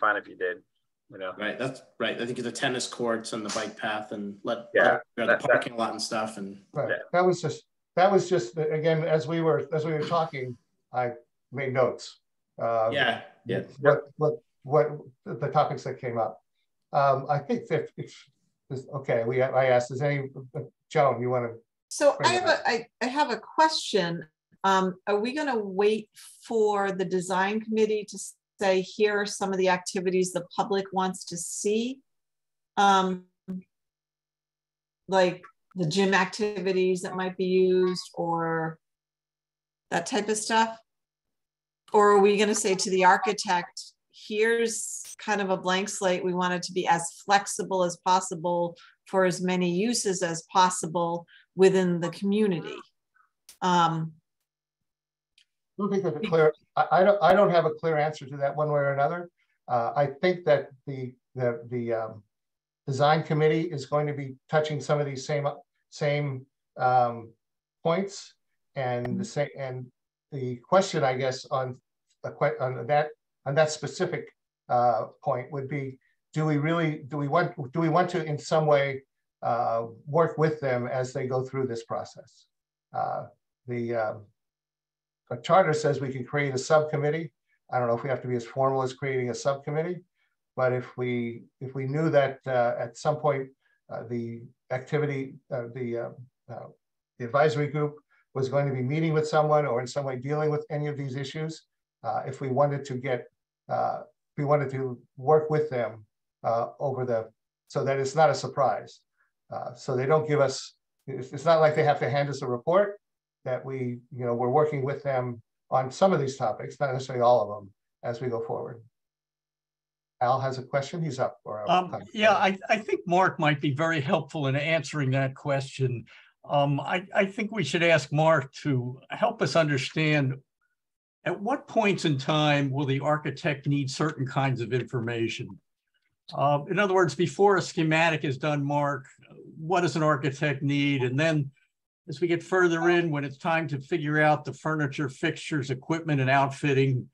fine if you did. Right, that's right. I think the tennis courts and the bike path and the parking lot and stuff. And right. That was just again, as we were talking, I made notes. What the topics that came up. I think that okay. I asked, is any Joan, you want to? So I have a question. Are we going to wait for the design committee to say, here are some of the activities the public wants to see? Like the gym activities that might be used or that type of stuff? Or are we going to say to the architect, here's kind of a blank slate. We want it to be as flexible as possible for as many uses as possible within the community? I don't think that's clear. I don't have a clear answer to that one way or another. I think that the design committee is going to be touching some of these same points, and the question, I guess, on that specific point would be: do we want to in some way work with them as they go through this process? The charter says we can create a subcommittee. I don't know if we have to be as formal as creating a subcommittee, but if we knew that at some point the advisory group was going to be meeting with someone or in some way dealing with any of these issues, if we wanted to work with them so that it's not a surprise, so they don't give us. It's not like they have to hand us a report. That we're working with them on some of these topics, not necessarily all of them, as we go forward. Al has a question. He's up. Yeah, I think Mark might be very helpful in answering that question. I think we should ask Mark to help us understand at what points in time will the architect need certain kinds of information? In other words, before a schematic is done, Mark, what does an architect need? And then as we get further in, when it's time to figure out the furniture, fixtures, equipment, and outfitting,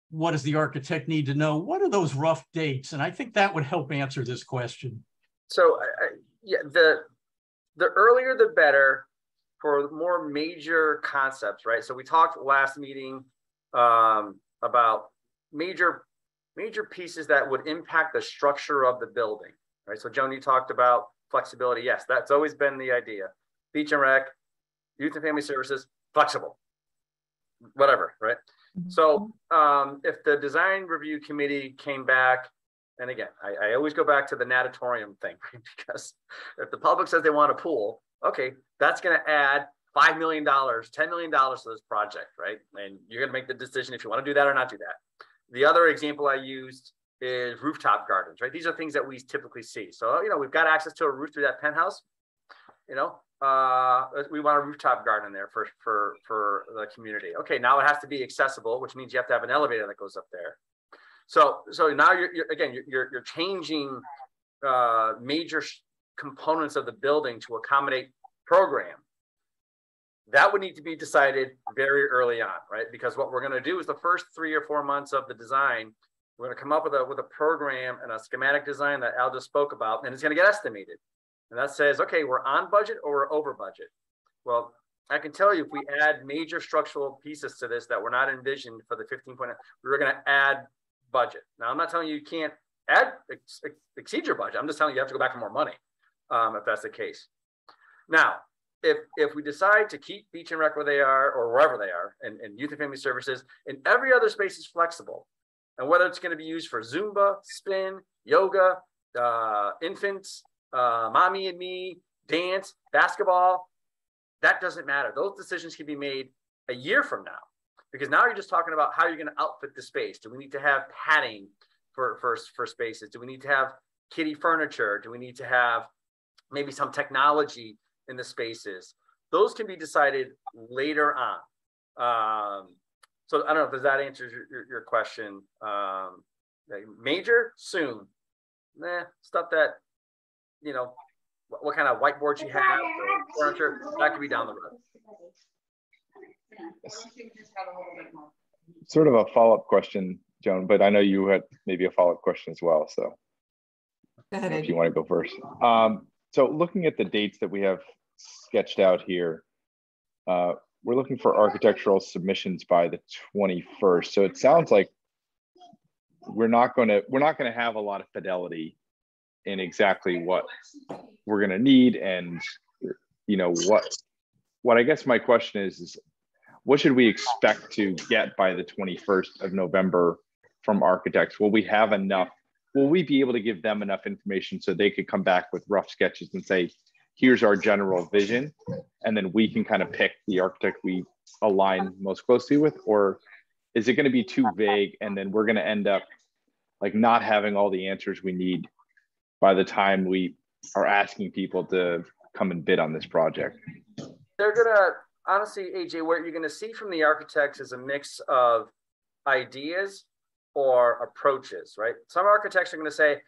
what does the architect need to know? What are those rough dates? And I think that would help answer this question. So yeah, the earlier the better for more major concepts, right? So we talked last meeting about major pieces that would impact the structure of the building, right? So Joan, you talked about flexibility. Yes, that's always been the idea. Beach and rec, youth and family services, flexible, whatever, right? Mm-hmm. So if the design review committee came back, and again, I always go back to the natatorium thing, because if the public says they want a pool, okay, that's going to add $5 million, $10 million to this project, right? And you're going to make the decision if you want to do that or not do that. The other example I used is rooftop gardens, right? These are things that we typically see. So, we've got access to a roof through that penthouse, we want a rooftop garden there for the community. Okay, now it has to be accessible, which means you have to have an elevator that goes up there. So now you're changing major components of the building to accommodate program. That would need to be decided very early on, right? Because what we're going to do is the first 3 or 4 months of the design, we're going to come up with a program and a schematic design that Al just spoke about, and it's going to get estimated. And that says, okay, we're on budget or we're over budget. Well, I can tell you if we add major structural pieces to this that were not envisioned for the 15.9, we were going to add budget. Now, I'm not telling you can't exceed your budget. I'm just telling you have to go back for more money if that's the case. Now, if we decide to keep beach and rec where they are or wherever they are and youth and family services, and every other space is flexible, and whether it's going to be used for Zumba, spin, yoga, infants, mommy and me, dance, basketball, that doesn't matter. Those decisions can be made a year from now, because now you're just talking about how you're going to outfit the space. Do we need to have padding for spaces? Do we need to have kiddie furniture? Do we need to have maybe some technology in the spaces? Those can be decided later on. So I don't know if that answers your question. Major soon, stuff that, you know, what kind of whiteboards you have, or furniture, that could be down the road. Sort of a follow-up question, Joan, but I know you had maybe a follow-up question as well. So go ahead, if you want to go first. So looking at the dates that we have sketched out here, we're looking for architectural submissions by the 21st. So it sounds like we're not going to have a lot of fidelity in exactly what we're going to need. And, you know, what I guess my question is what should we expect to get by the 21st of November from architects? Will we have enough? Will we be able to give them enough information so they could come back with rough sketches and say, here's our general vision, and then we can kind of pick the architect we align most closely with? Or is it going to be too vague, and then we're going to end up like not having all the answers we need by the time we are asking people to come and bid on this project? They're gonna, honestly, AJ, what you're gonna see from the architects is a mix of ideas or approaches, right? Some architects are gonna say,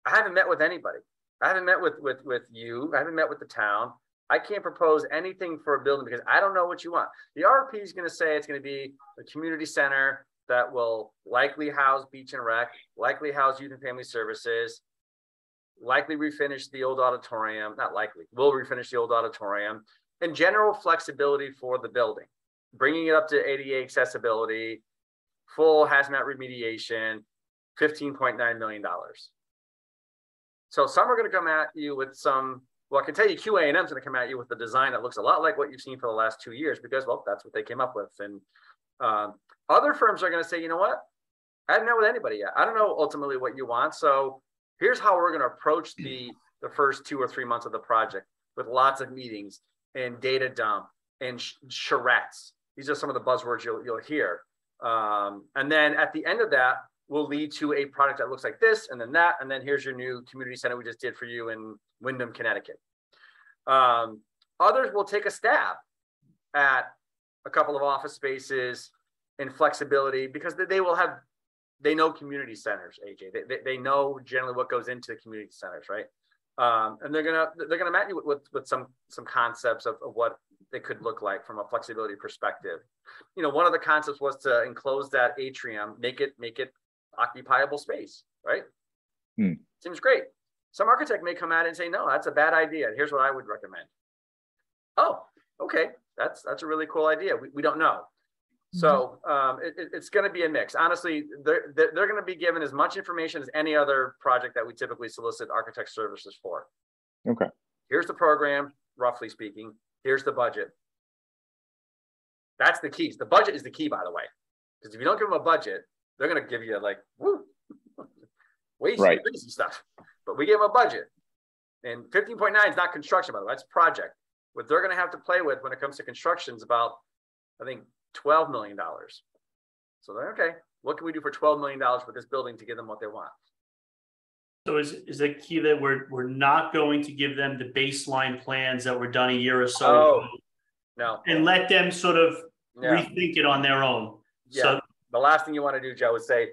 I haven't met with anybody. I haven't met with you. I haven't met with the town. I can't propose anything for a building because I don't know what you want. The RFP is gonna say it's gonna be a community center that will likely house beach and rec, likely house youth and family services, likely refinish the old auditorium, not likely, will refinish the old auditorium, and general flexibility for the building, bringing it up to ADA accessibility, full hazmat remediation, $15.9 million. So some are going to come at you with some, well, I can tell you QA&M is going to come at you with a design that looks a lot like what you've seen for the last 2 years because, well, that's what they came up with. And other firms are going to say, you know what? I haven't met with anybody yet. I don't know ultimately what you want. So here's how we're going to approach the first 2 or 3 months of the project with lots of meetings and data dump and charrettes. These are some of the buzzwords you'll hear. And then at the end of that, will lead to a product that looks like this, and then that, and then here's your new community center we just did for you in Windham, Connecticut. Others will take a stab at a couple of office spaces and flexibility because they know community centers, AJ. They know generally what goes into community centers, right? And they're gonna match you with some concepts of what they could look like from a flexibility perspective. You know, one of the concepts was to enclose that atrium, make it occupiable space, right? Seems great. Some architect may come at it and say, no, that's a bad idea. Here's what I would recommend. Oh, okay, that's a really cool idea. We don't know. So it's going to be a mix. Honestly, they're going to be given as much information as any other project that we typically solicit architect services for. Okay. Here's the program, roughly speaking. Here's the budget. That's the keys. The budget is the key, by the way, because if you don't give them a budget, they're going to give you like, woo, crazy stuff. But we give them a budget. And 15.9 is not construction, by the way. That's project. What they're going to have to play with when it comes to construction is about, I think, $12 million. So they're okay. What can we do for $12 million with this building to give them what they want? So is the key that we're not going to give them the baseline plans that were done a year or so ago? No. And let them sort of rethink it on their own. Yeah. So the last thing you want to do, Joe, is say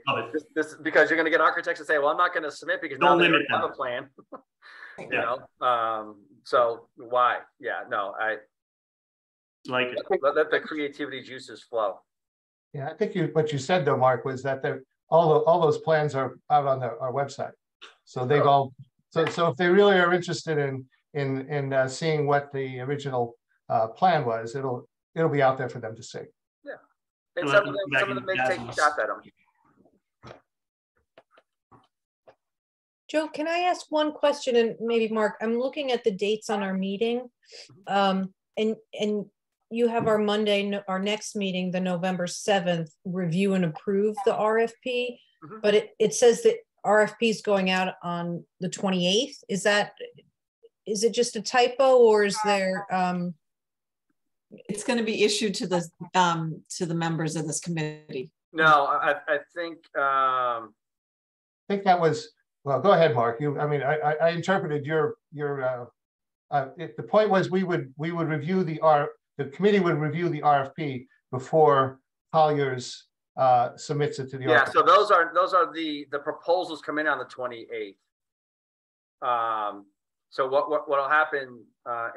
this because you're going to get architects to say, well, I'm not going to submit because now they have a plan. You know? So why? Yeah, no, I like it. Let the creativity juices flow. Yeah, I think what you said though, Mark, was that all those plans are out on our website. So they've all so if they really are interested in seeing what the original plan was, it'll be out there for them to see. Yeah, and some of them may take shots at them. Joe, can I ask one question? And maybe Mark, I'm looking at the dates on our meeting. And you have our Monday, our next meeting, the November 7th, review and approve the RFP. But it says that RFP is going out on the 28th. Is it just a typo, or is there? It's going to be issued to the members of this committee. No, I think that was, well, go ahead, Mark. I interpreted your the point was we would review the committee would review the RFP before Colliers submits it to the architect. So those are the proposals come in on the 28th. So what'll happen,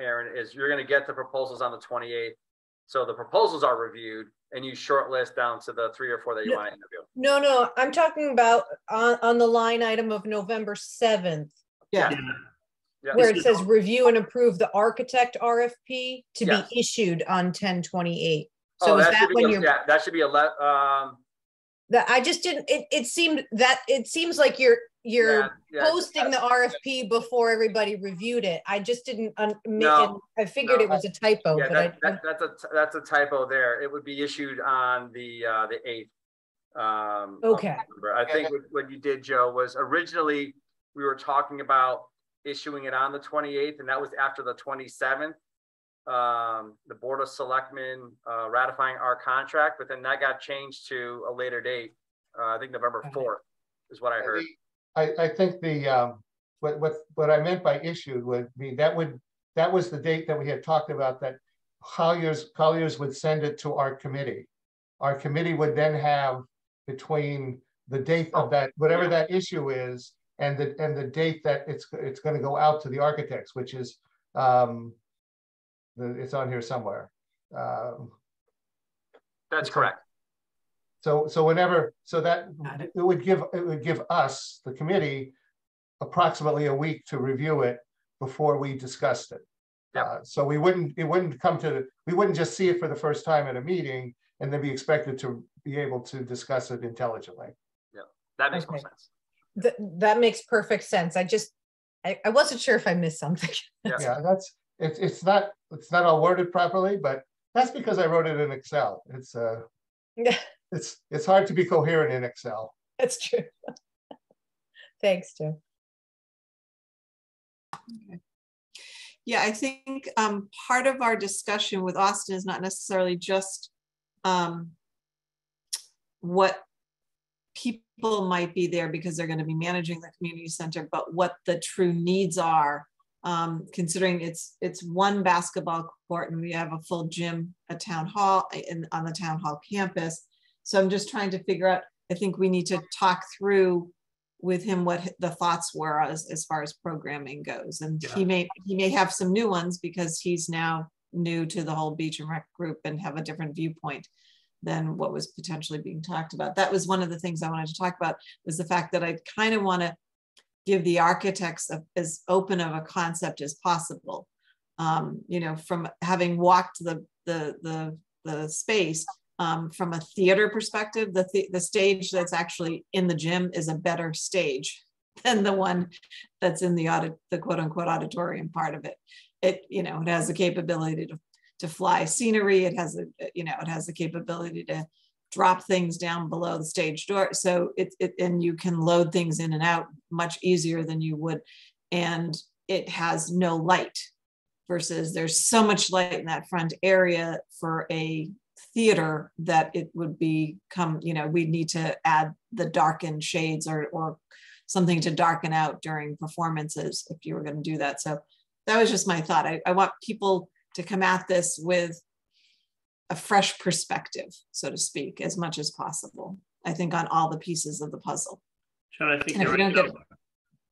Aaron, is you're going to get the proposals on the 28th. So the proposals are reviewed, and you shortlist down to the 3 or 4 that you want to interview. No, I'm talking about on the line item of November 7th. Yeah. Where it says review and approve the architect RFP to be issued on 10/28. So is that when you're? Yeah, that should be I just didn't. It seems like you're posting the RFP before everybody reviewed it. I just didn't. I figured it was a typo. Yeah, that's a typo there. It would be issued on the 8th. Okay. I think what you did, Joe, was originally we were talking about issuing it on the 28th, and that was after the 27th. The Board of Selectmen ratifying our contract, but then that got changed to a later date. I think November 4th is what I heard. I think the what I meant by issued would be that was the date that we had talked about, that Colliers would send it to our committee. Our committee would then have between the date of that, whatever that issue is, and the date that it's going to go out to the architects, which is it's on here somewhere. That's correct. So that it would give us, the committee, approximately a week to review it before we discussed it. So we wouldn't just see it for the first time at a meeting and then be expected to be able to discuss it intelligently. Yeah, that makes more sense. That makes perfect sense. I wasn't sure if I missed something. Yeah, it's not all worded properly, but that's because I wrote it in Excel. It's hard to be coherent in Excel. That's true. Thanks, Joe. Okay. Yeah, I think part of our discussion with Austin is not necessarily just what people might be there because they're going to be managing the community center, but what the true needs are, considering it's one basketball court and we have a full gym at town hall on the town hall campus. So I'm just trying to figure out, I think we need to talk through with him what the thoughts were as far as programming goes. And he may have some new ones because he's now new to the whole Beach and Rec group and have a different viewpoint than what was potentially being talked about. That was one of the things I wanted to talk about, was the fact that I kind of want to give the architects as open of a concept as possible. From having walked the space, from a theater perspective, the stage that's actually in the gym is a better stage than the one that's in the quote unquote auditorium part of it. It has the capability to fly scenery. It has the capability to drop things down below the stage door. So and you can load things in and out much easier than you would. And it has no light versus there's so much light in that front area for a theater that it would become, we'd need to add the darkened shades or something to darken out during performances if you were going to do that. So that was just my thought. I want people to come at this with a fresh perspective, so to speak, as much as possible. I think on all the pieces of the puzzle. John, I think you're right.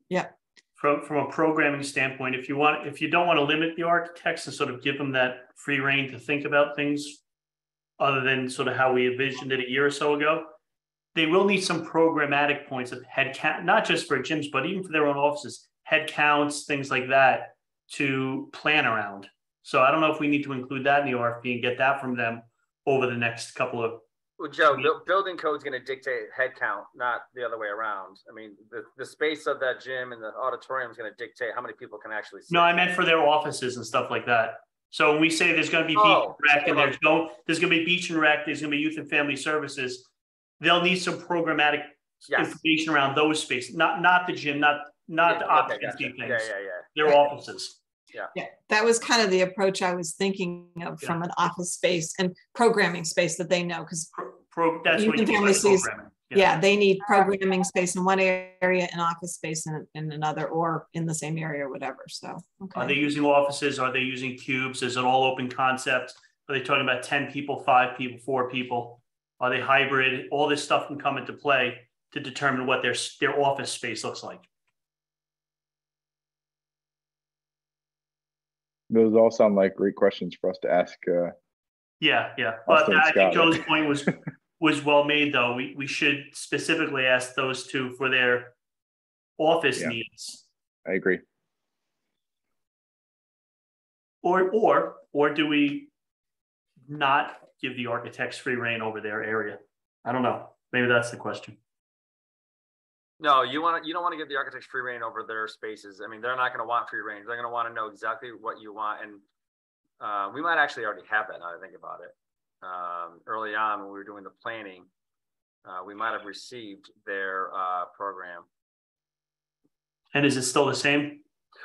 Yeah. From a programming standpoint, if you don't want to limit the architects and sort of give them that free rein to think about things other than sort of how we envisioned it a year or so ago, they will need some programmatic points of head count, not just for gyms, but even for their own offices, head counts, things like that to plan around. So I don't know if we need to include that in the RFP and get that from them over the next couple of. Well, Joe, building code's going to dictate head count, not the other way around. I mean, the space of that gym and the auditorium is going to dictate how many people can actually sit. No, I meant for their offices and stuff like that. So when we say there's going to be beach and rec, and there's going to be beach and rec, there's going to be youth and family services. They'll need some programmatic information around those spaces, not the gym, not the occupancy things. Their offices. Yeah, that was kind of the approach I was thinking of from an office space and programming space that they know, because that's what family sees. Yeah, they need programming space in one area and office space in another, or in the same area or whatever. So, okay. Are they using offices? Are they using cubes? Is it all open concept? Are they talking about 10 people, 5 people, 4 people? Are they hybrid? All this stuff can come into play to determine what their office space looks like. Those all sound like great questions for us to ask. Yeah. But I think Joe's point was well made, though. We should specifically ask those two for their office needs. I agree. Or do we not give the architects free reign over their area? I don't know. Maybe that's the question. No, you don't want to give the architects free reign over their spaces. I mean, they're not going to want free reign. They're going to want to know exactly what you want. And we might actually already have that now that I think about it. Early on when we were doing the planning, we might have received their program. And is it still the same?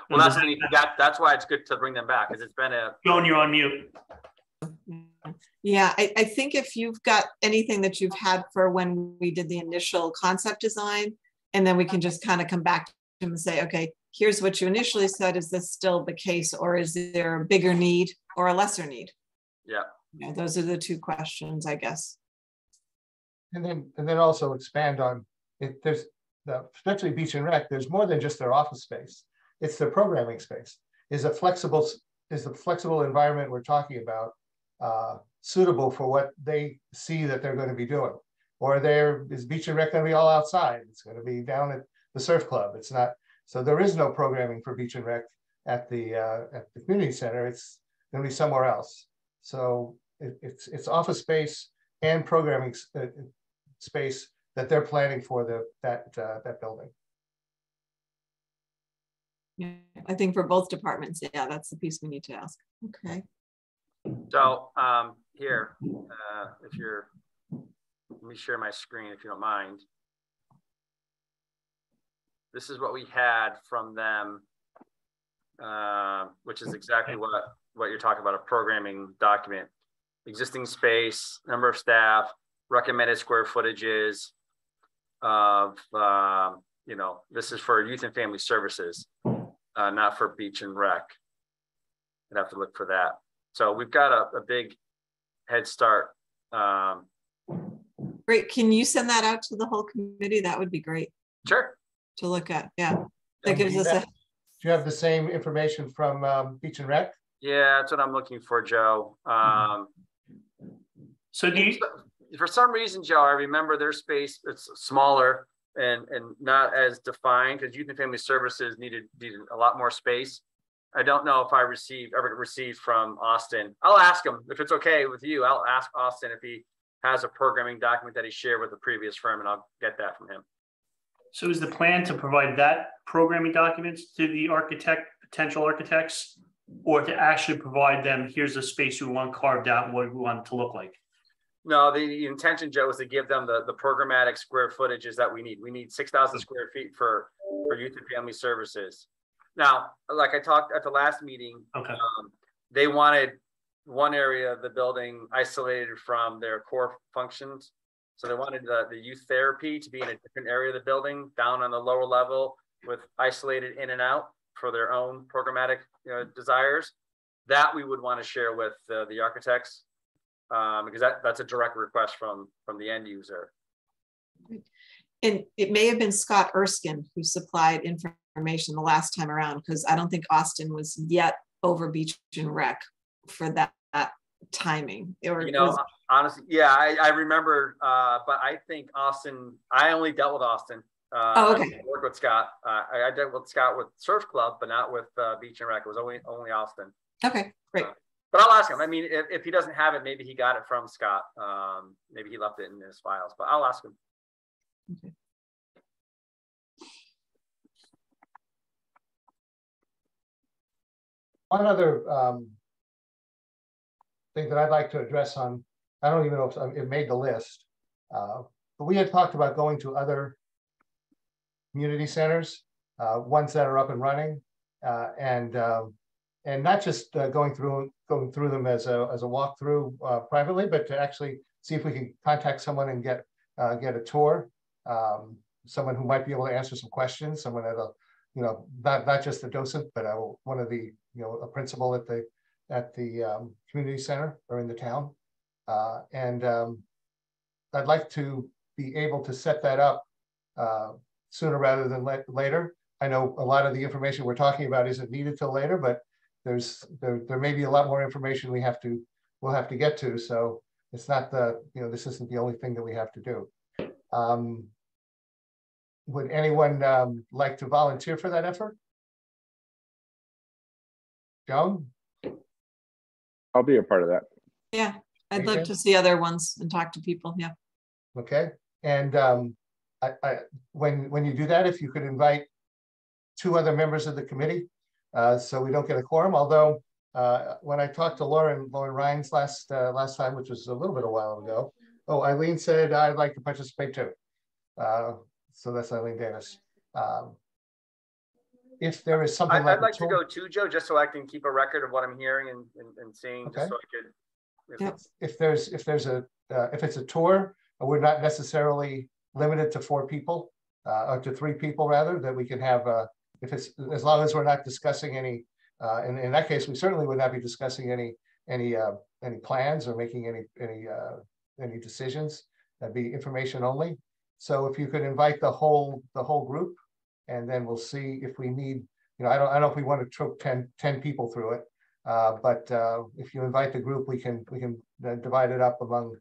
Well, that's why it's good to bring them back, because it's been a... Joan, you're on mute. Yeah, I think if you've got anything that you've had for when we did the initial concept design, and then we can just kind of come back to them and say, okay, here's what you initially said. Is this still the case, or is there a bigger need or a lesser need? Yeah. Those are the two questions, I guess. And then also expand on it. There's especially beach and rec. There's more than just their office space. It's their programming space. Is the flexible environment we're talking about suitable for what they see that they're going to be doing? Or is beach and rec going to be all outside? It's going to be down at the surf club. It's not. So there is no programming for beach and rec at the community center. It's going to be somewhere else. So it's office space and programming space that they're planning for that building. Yeah, I think for both departments, yeah, that's the piece we need to ask. Okay. So here, let me share my screen if you don't mind. This is what we had from them, which is exactly what you're talking about, a programming document. Existing space, number of staff, recommended square footages of, this is for youth and family services, not for beach and rec. I'd have to look for that. So we've got a big head start. Great. Can you send that out to the whole committee? That would be great. Sure. To look at. Yeah. That gives us do you have the same information from beach and rec? Yeah, that's what I'm looking for, Joe. So for some reason, Joe, I remember their space, it's smaller and not as defined, because youth and family services needed a lot more space. I don't know if I ever received from Austin. I'll ask him if it's okay with you. I'll ask Austin if he has a programming document that he shared with the previous firm, and I'll get that from him. So is the plan to provide that programming documents to the potential architects, or to actually provide them, here's the space we want carved out and what we want it to look like? No, the intention, Joe, is to give them the programmatic square footages that we need. We need 6,000 square feet for youth and family services. Now, like I talked at the last meeting, okay. They wanted one area of the building isolated from their core functions. So they wanted the youth therapy to be in a different area of the building, down on the lower level, with isolated in and out for their own programmatic desires. That we would want to share with the architects, because that's a direct request from the end user. And it may have been Scott Erskine who supplied information the last time around, because I don't think Austin was yet over beach and rec for that timing. Honestly, yeah, I remember, but I think Austin, I only dealt with Austin. Okay. I worked with Scott. I dealt with Scott with Surf Club, but not with beach and rec. It was only Austin. Okay, Great. But I'll ask him. I mean, if he doesn't have it, maybe he got it from Scott. Maybe he left it in his files, but I'll ask him. Okay. One other thing that I'd like to address on, I don't even know if it made the list, but we had talked about going to other community centers, ones that are up and running, and not just going through them as a walkthrough privately, but to actually see if we can contact someone and get a tour, someone who might be able to answer some questions, someone at a, not just the docent, but one of the, a principal at the community center or in the town. And I'd like to be able to set that up sooner rather than later. I know a lot of the information we're talking about isn't needed till later, but there may be a lot more information we'll have to get to. So it's not this isn't the only thing that we have to do. Would anyone like to volunteer for that effort? Joan? I'll be a part of that. Yeah, I'd love to see other ones and talk to people. Yeah. Okay. And when you do that, if you could invite 2 other members of the committee, so we don't get a quorum. Although when I talked to Lauren Rhines last time, which was a little bit a while ago, Eileen said I'd like to participate too. So that's Eileen Davis. If there is something I'd like to go too, Joe, just so I can keep a record of what I'm hearing and seeing. Okay. Just so I could. If it's a tour, we're not necessarily limited to 4 people or to 3 people rather, that we can have. If it's as long as we're not discussing any. In that case, we certainly would not be discussing any plans or making any decisions. That'd be information only. So if you could invite the whole group, and then we'll see if we need, I don't know if we want to troop 10 people through it, but if you invite the group, we can divide it up among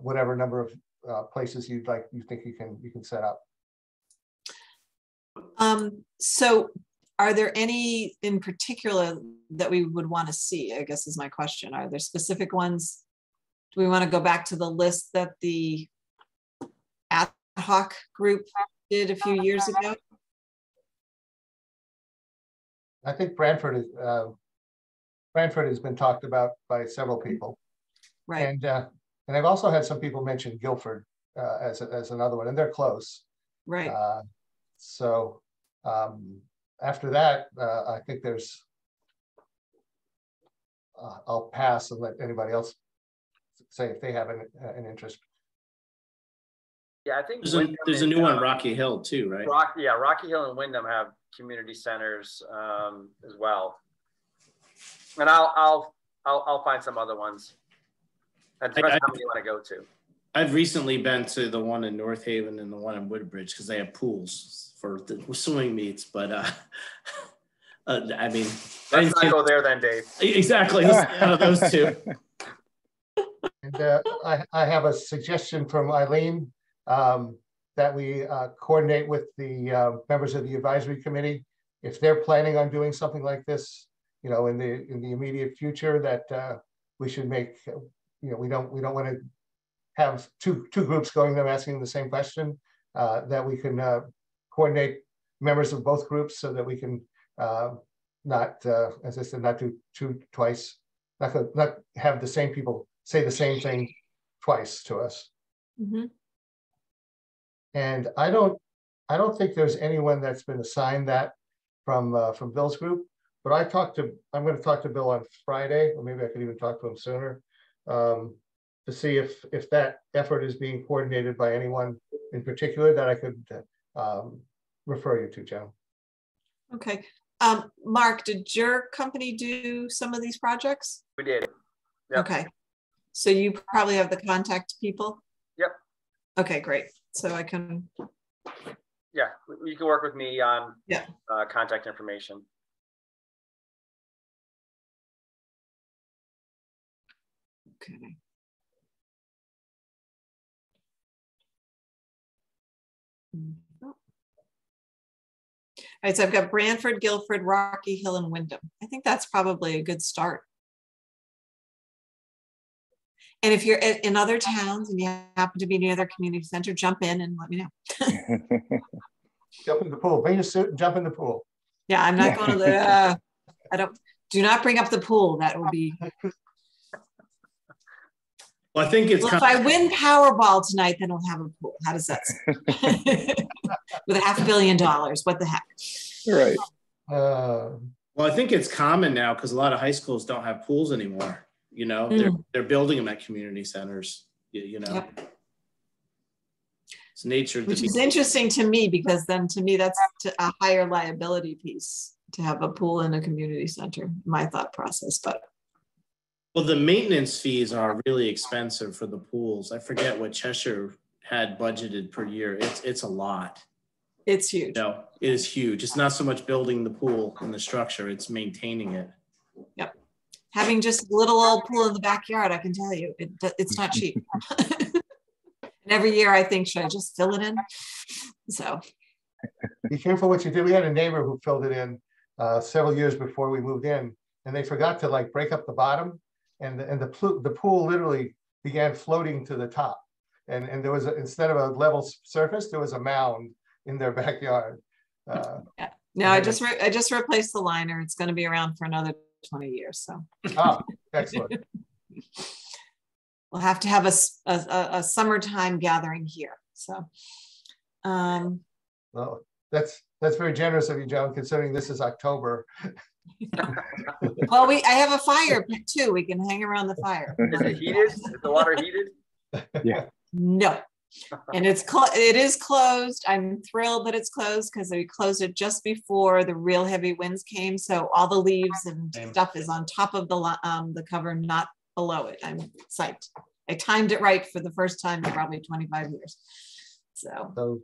whatever number of places you think you can set up. So are there any in particular that we would want to see, I guess is my question. Are there specific ones? Do we want to go back to the list that the ad hoc group did a few years ago? I think Branford has been talked about by several people, right? And I've also had some people mention Guilford as another one, and they're close, right? So after that, I think there's. I'll pass and let anybody else say if they have an interest. Yeah, I think there's a new one, Rocky Hill too, right? Rocky Hill and Wyndham have community centers as well, and I'll find some other ones. It depends how many you want to go to. I've recently been to the one in North Haven and the one in Woodbridge because they have pools for the swimming meets. But I mean, let's not go there then, Dave. Exactly, out of those 2. And I have a suggestion from Eileen. That we coordinate with the members of the advisory committee. If they're planning on doing something like this, in the immediate future, that we should make, we don't want to have two groups going there asking the same question, that we can coordinate members of both groups so that we can not, as I said, not do twice, not have the same people say the same thing twice to us. Mm-hmm. And I don't think there's anyone that's been assigned that from Bill's group, but I'm going to talk to Bill on Friday, or maybe I could even talk to him sooner, to see if that effort is being coordinated by anyone in particular that I could refer you to, Joe. Okay. Mark, did your company do some of these projects? We did. Yep. Okay. So you probably have the contact people? Yep. Okay, great. So I can. Yeah, you can work with me on contact information. Okay. All right, so I've got Branford, Guilford, Rocky Hill, and Wyndham. I think that's probably a good start. And if you're in other towns and you happen to be near their community center, jump in and let me know. Jump in the pool. Bring your suit and jump in the pool. Yeah, I'm not going to the, do not bring up the pool. That will be. Well, I think it's. Well, if I win Powerball tonight, then we'll have a pool. How does that sound? With $500 million. What the heck? Right. Well, I think it's common now because a lot of high schools don't have pools anymore. You know, they're building them at community centers. You know, yep. It's nature. Which is interesting to me because then to me that's a higher liability piece to have a pool in a community center. My thought process, but. Well, the maintenance fees are really expensive for the pools. I forget what Cheshire had budgeted per year. It's a lot. It's huge. No, it is huge. It's not so much building the pool and the structure, it's maintaining it. Yep. Having just a little old pool in the backyard, I can tell you, it's not cheap. And every year I think, should I just fill it in? So. Be careful what you do. We had a neighbor who filled it in several years before we moved in, and they forgot to like break up the bottom. And the pool literally began floating to the top, and there was instead of a level surface, there was a mound in their backyard. Yeah. No, I just replaced the liner. It's going to be around for another 20 years. So. Oh, excellent. We'll have to have a summertime gathering here. So. Well, that's very generous of you, Joan, considering this is October. Well, I have a fire pit too. We can hang around the fire. Is it heated? Is the water heated? Yeah. No. And it is closed. I'm thrilled that it's closed because we closed it just before the real heavy winds came. So all the leaves and stuff is on top of the cover, not below it. I'm psyched. I timed it right for the first time in probably 25 years. So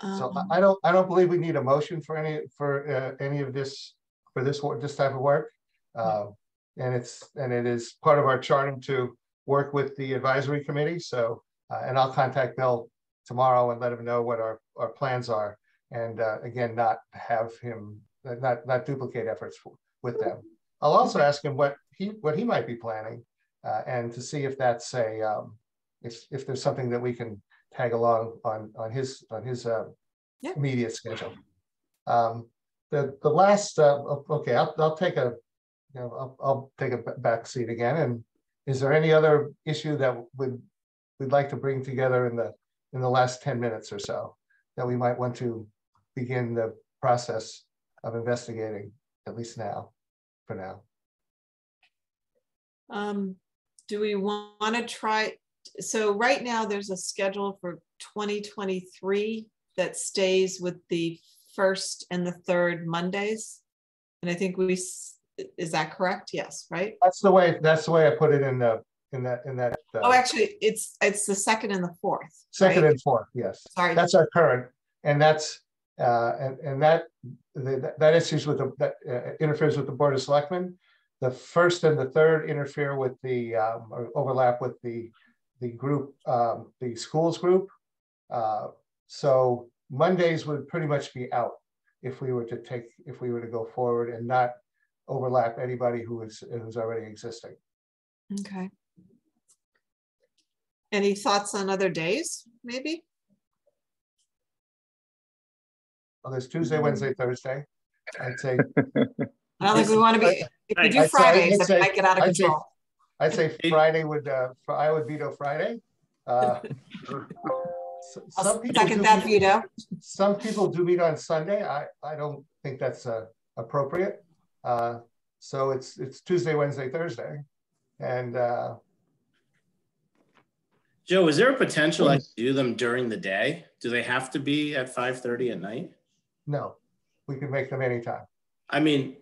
I don't believe we need a motion for any of this. For this type of work, and it is part of our charter to work with the advisory committee. So, and I'll contact Bill tomorrow and let him know what our plans are, and again, not have him not duplicate efforts with them. I'll also ask him what he might be planning, and to see if that's if there's something that we can tag along on his immediate schedule. The last okay, I'll take I'll take a back seat again. And is there any other issue that we'd like to bring together in the last 10 minutes or so that we might want to begin the process of investigating, at least for now? Do we want to try? So right now there's a schedule for 2023 that stays with the first and the third Mondays, and I think is that correct? Yes, right. That's the way I put it in that. Oh, actually, it's the second and the fourth. Second right? and fourth, yes. Sorry, that's our current, and that's and that issues with that interferes with the Board of Selectmen. The first and the third interfere with the or overlap with the group, the schools group. So Mondays would pretty much be out if we were to go forward and not overlap anybody who's already existing. Okay. Any thoughts on other days, maybe? Well, there's Tuesday, Wednesday, Thursday. I'd say. I don't think we want to be. If we do Fridays, that might get out of control. I'd say Friday I would veto Friday. Some people second that veto. Some people do meet on Sunday. I don't think that's appropriate. So it's Tuesday, Wednesday, Thursday, and Joe, is there a potential I do them during the day? Do they have to be at 5:30 at night? No, we can make them anytime. I mean,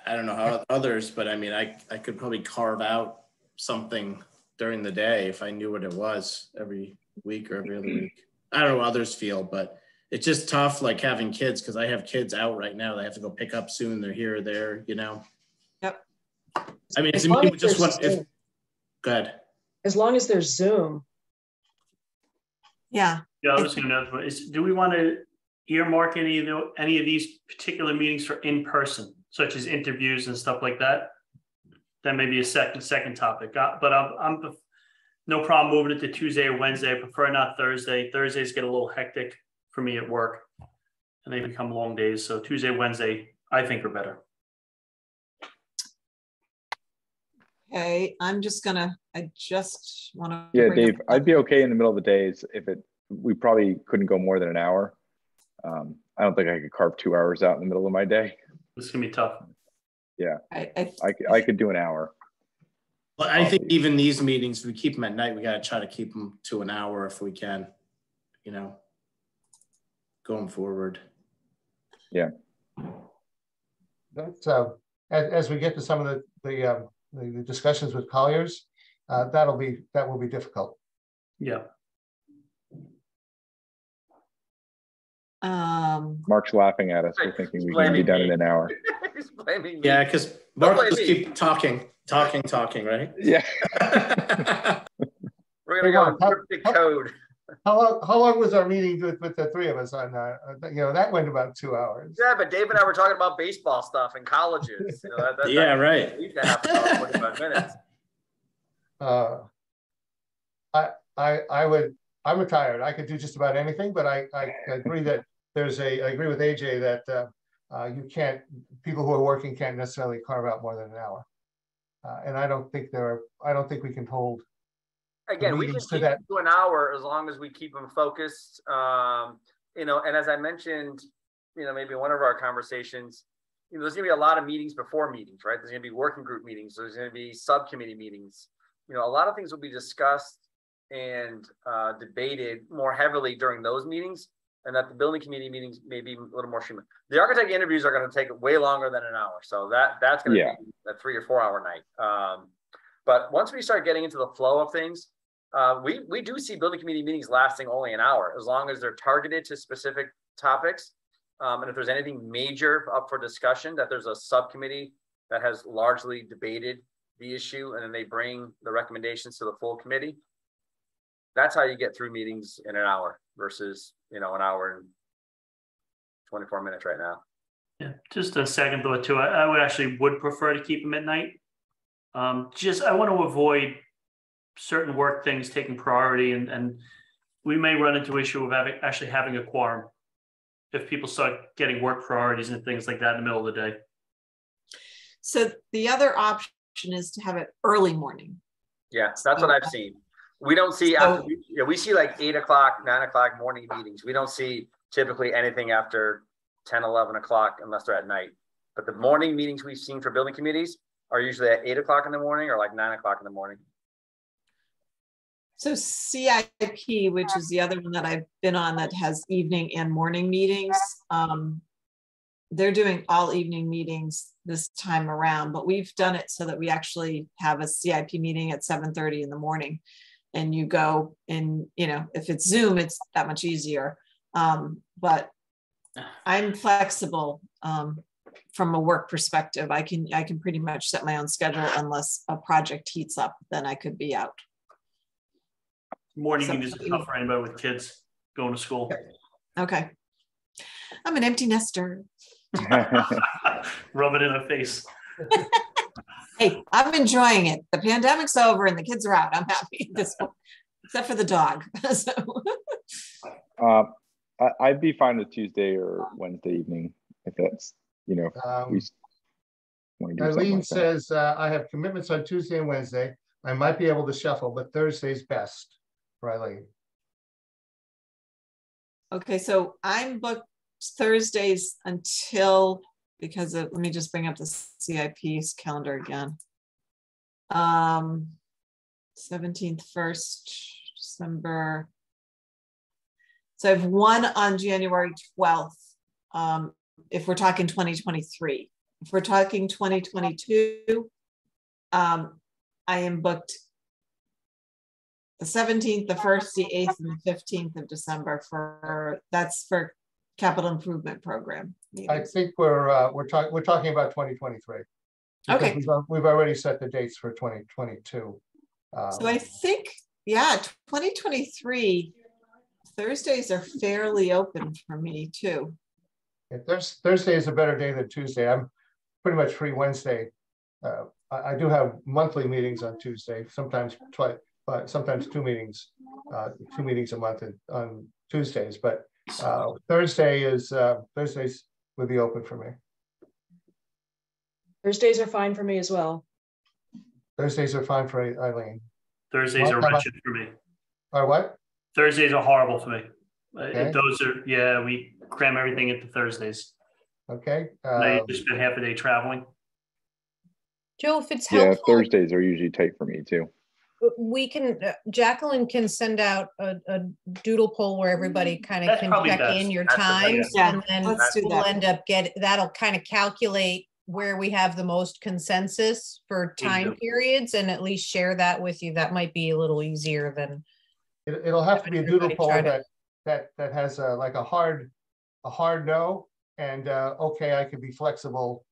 I don't know how others, but I mean, I could probably carve out something during the day if I knew what it was every week or every other week. I don't know how others feel, but it's just tough, like having kids, because I have kids out right now. They have to go pick up soon. They're here or there, you know? Yep. I mean, to me, just what if, go ahead. As long as there's Zoom. Yeah. Yeah, I was going to know, do we want to earmark any of these particular meetings for in person, such as interviews and stuff like that? That may be a second topic. But no problem moving it to Tuesday or Wednesday. I prefer not Thursday. Thursdays get a little hectic for me at work and they become long days. So Tuesday, Wednesday, I think are better. Okay, I just want to. Yeah, Dave, I'd be okay in the middle of the days if we probably couldn't go more than an hour. I don't think I could carve 2 hours out in the middle of my day. This is gonna be tough. Yeah, I could do an hour. Well, I think even these meetings, if we keep them at night, we got to try to keep them to an hour if we can, you know, going forward. Yeah. That's as we get to some of the discussions with Colliers, that will be difficult. Yeah. Mark's laughing at us. We're thinking we can be done in an hour. He's blaming me. Yeah, because Mark just keep talking, right? Yeah. We're gonna go cryptic code. How long was our meeting with the three of us on that went about 2 hours. Yeah, but Dave and I were talking about baseball stuff in colleges. Yeah, right. At least a half an hour, 45 minutes. I'm retired. I could do just about anything, but I agree that I agree with AJ that people who are working can't necessarily carve out more than an hour. And I don't think we can hold. Again, we can keep them to an hour as long as we keep them focused. And as I mentioned, maybe in one of our conversations, there's going to be a lot of meetings before meetings, right? There's going to be working group meetings. There's going to be subcommittee meetings. A lot of things will be discussed and debated more heavily during those meetings, and that the building committee meetings may be a little more streamlined. The architect interviews are going to take way longer than an hour, so that's going to be a 3 or 4 hour night. But once we start getting into the flow of things, we do see building committee meetings lasting only an hour, as long as they're targeted to specific topics. And if there's anything major up for discussion, that there's a subcommittee that has largely debated the issue, and then they bring the recommendations to the full committee. That's how you get through meetings in an hour versus, an hour and 24 minutes right now. Yeah, just a second thought too. I would prefer to keep them at night. I want to avoid certain work things taking priority, and we may run into issue of actually having a quorum if people start getting work priorities and things like that in the middle of the day. So the other option is to have it early morning. Yeah, that's what I've seen. We don't see we see like 8 o'clock, 9 o'clock morning meetings. We don't see typically anything after 10, 11 o'clock unless they're at night. But the morning meetings we've seen for building committees are usually at 8 o'clock in the morning or like 9 o'clock in the morning. So CIP, which is the other one that I've been on that has evening and morning meetings, they're doing all evening meetings this time around, but we've done it so that we actually have a CIP meeting at 7:30 in the morning. And you go and, if it's Zoom, it's that much easier. But I'm flexible from a work perspective. I can pretty much set my own schedule unless a project heats up, then I could be out. Morning is tough for anybody with kids going to school. Okay. I'm an empty nester. Rub it in her face. Hey, I'm enjoying it. The pandemic's over and the kids are out. I'm happy this one, except for the dog. So. I'd be fine with Tuesday or Wednesday evening if that's, Eileen says, I have commitments on Tuesday and Wednesday. I might be able to shuffle, but Thursday's best for Eileen. Okay, so I'm booked Thursdays until, because of, let me just bring up the CIP's calendar again. 17th, 1st December. So I have one on January 12th. If we're talking 2023, if we're talking 2022, I am booked the 17th, the 1st, the 8th, and the 15th of December that's for capital improvement program meetings. I think we're talking about 2023. Okay. We've already set the dates for 2022. So I think, 2023, Thursdays are fairly open for me too. Thursday is a better day than Tuesday. I'm pretty much free Wednesday. I do have monthly meetings on Tuesday, sometimes twice. but sometimes two meetings a month on Tuesdays. But Thursdays would be open for me. Thursdays are fine for me as well. Thursdays are fine for Eileen. Thursdays are wretched for me. Or what? Thursdays are horrible for me. Okay. Those are, yeah, we cram everything into Thursdays. Okay. Now you just spend half a day traveling. Joe, if it's Yeah, helpful, Thursdays are usually tight for me too. we can, Jacqueline can send out a doodle poll where everybody kind of That's can probably check best. in your That's the times, best. and then let's do we'll that. end up that'll kind of calculate where we have the most consensus for time periods, and at least share that with you. That might be a little easier than. It'll have to be a doodle poll try that has like a hard no, and okay, I could be flexible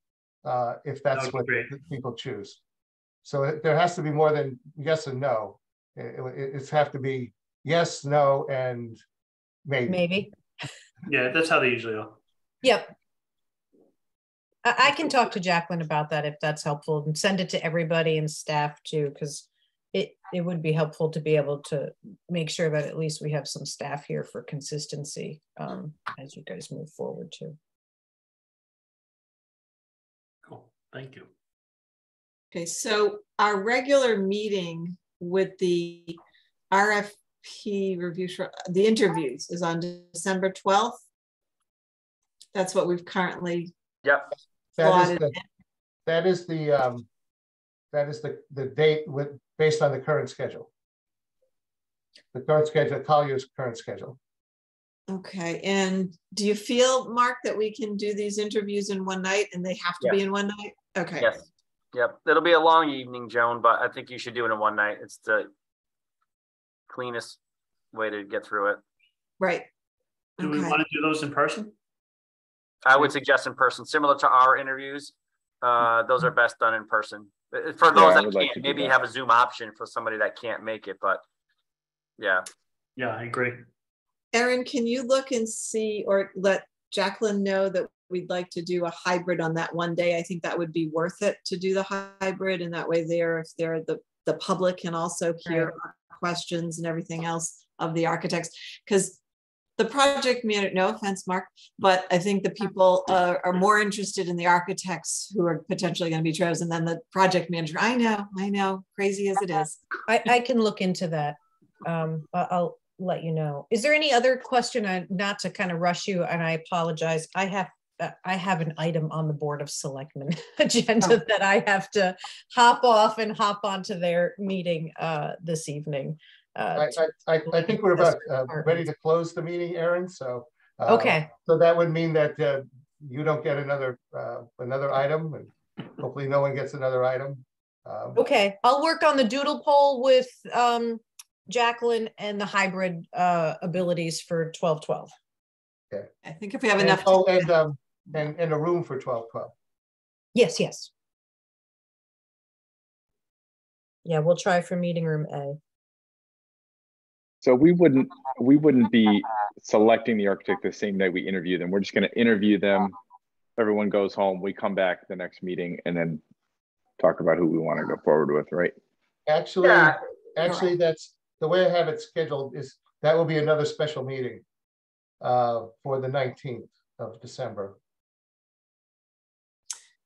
if that's what people choose. So there has to be more than yes and no. It's have to be yes, no, and maybe. Yeah, that's how they usually are. Yep. I can talk to Jacqueline about that if that's helpful, and send it to everybody and staff too, because it would be helpful to be able to make sure that at least we have some staff here for consistency as you guys move forward too. Cool, thank you. Okay, so our regular meeting with the RFP review, the interviews is on December 12th. That's what we've currently. Yep. That is the date based on the current schedule. The current schedule, Collier's current schedule. Okay, and do you feel, Mark, that we can do these interviews in one night and they have to be in one night? Okay. Yes. Yep. It'll be a long evening, Joan, but I think you should do it in one night. It's the cleanest way to get through it. Right. Do we want to do those in person? I would suggest in person, similar to our interviews. Those are best done in person. For those that can't, maybe have a Zoom option for somebody that can't make it, but yeah. Yeah, I agree. Erin, can you look and see, or let Jacqueline know that we'd like to do a hybrid on that one day? I think that would be worth it to do the hybrid, and that way if they're the public can also hear questions and everything else of the architects, because the project manager, no offense, Mark, but I think the people are more interested in the architects who are potentially going to be chosen than the project manager. I know, crazy as it is. I can look into that. I'll let you know. Is there any other question? Not to kind of rush you, and I apologize. I have an item on the Board of Selectmen agenda that I have to hop off and hop onto their meeting this evening. I think we're about ready to close the meeting, Erin. So okay. So that would mean that you don't get another item, and hopefully no one gets another item. Okay, I'll work on the doodle poll with Jacqueline and the hybrid abilities for 12/12. Okay. I think if we have enough. And a room for 12/12. Yes. Yeah, we'll try for meeting room A. So we wouldn't be selecting the architect the same night we interview them. We're just going to interview them. Everyone goes home. We come back at the next meeting and then talk about who we want to go forward with, right? Actually, that's the way I have it scheduled. Is that will be another special meeting for the 19th of December.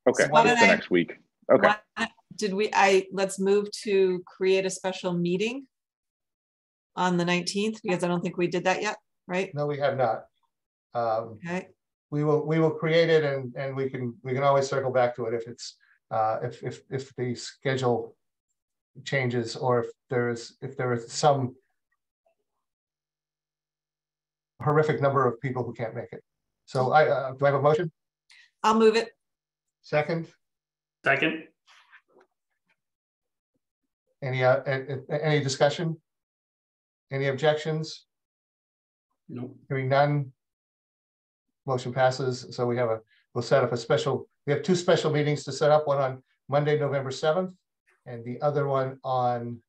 Okay, so the next week. Okay. Let's move to create a special meeting on the 19th, because I don't think we did that yet, right? No, we have not. Okay. We will create it, and we can always circle back to it if it's if the schedule changes, or if there is some horrific number of people who can't make it. So do I have a motion? I'll move it. Second. Any discussion? Any objections? No. Hearing none. Motion passes. So we'll set up we have two special meetings to set up, one on Monday, November 7th, and the other one on,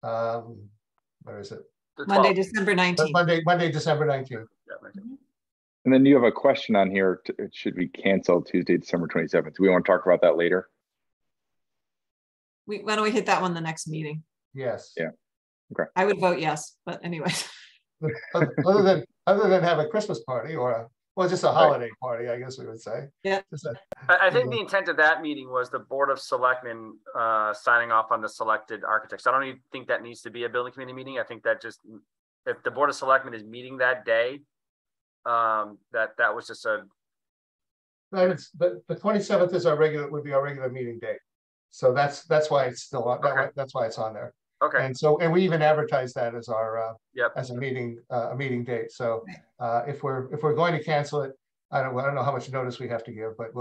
where is it? Monday, December 19th. Monday, December 19th. And then you have a question on here. Should we cancel Tuesday, December 27th? Do we want to talk about that later? Why don't we hit that one the next meeting? Yes. Yeah. I would vote yes, but anyway. other than have a Christmas party or just a holiday party, I guess we would say. Yeah. I think the intent of that meeting was the Board of Selectmen signing off on the selected architects. I don't even think that needs to be a building committee meeting. I think that just, if the Board of Selectmen is meeting that day, that was just a. But the 27th is would be our regular meeting date. So that's why it's still on. That's why it's on there. Okay. And we even advertise that as our as a meeting date. So if we're going to cancel it, I don't know how much notice we have to give, but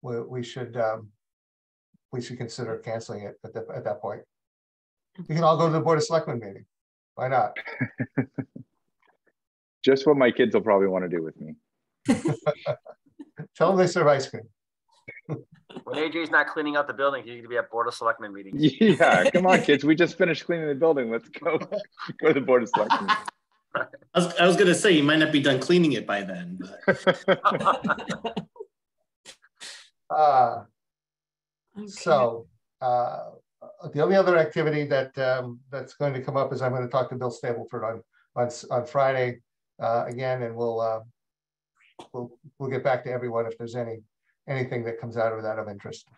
we should consider canceling it at that point. You can all go to the Board of Selectmen meeting. Why not? Just what my kids will probably want to do with me. Tell them they serve ice cream. When AJ's not cleaning out the building, he's going to be at Board of Selectmen meetings. Yeah, come on, kids. We just finished cleaning the building. Let's go to the Board of Selectmen. I was going to say, you might not be done cleaning it by then. But. So the only other activity that's going to come up is I'm going to talk to Bill Stableford on Friday again, and we'll get back to everyone if there's anything that comes out of that of interest.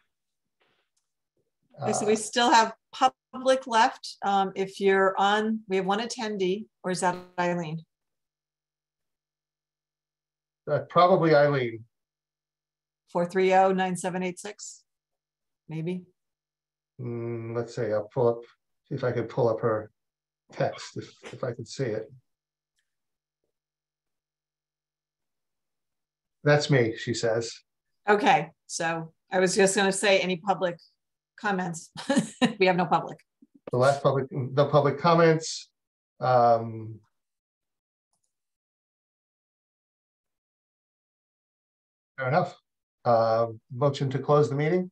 So we still have public left. If you're on, we have one attendee, or is that Eileen? Probably Eileen. 430-9786, maybe. Let's see, I'll see if I can pull up her text, if I can see it. That's me, she says. Okay, so I was just going to say, any public comments? We have no public. The last no public comments. Fair enough. Motion to close the meeting.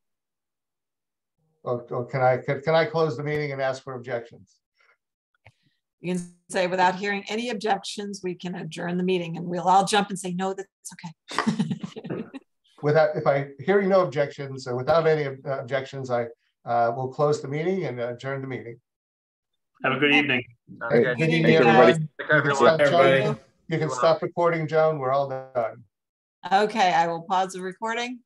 Or can I close the meeting and ask for objections? You can say, without hearing any objections, we can adjourn the meeting, and we'll all jump and say, no, that's okay. Hearing no objections, or without any objections, I will close the meeting and adjourn the meeting. Have a good evening. Good evening, everybody. You can stop recording, Joan. We're all done. Okay, I will pause the recording.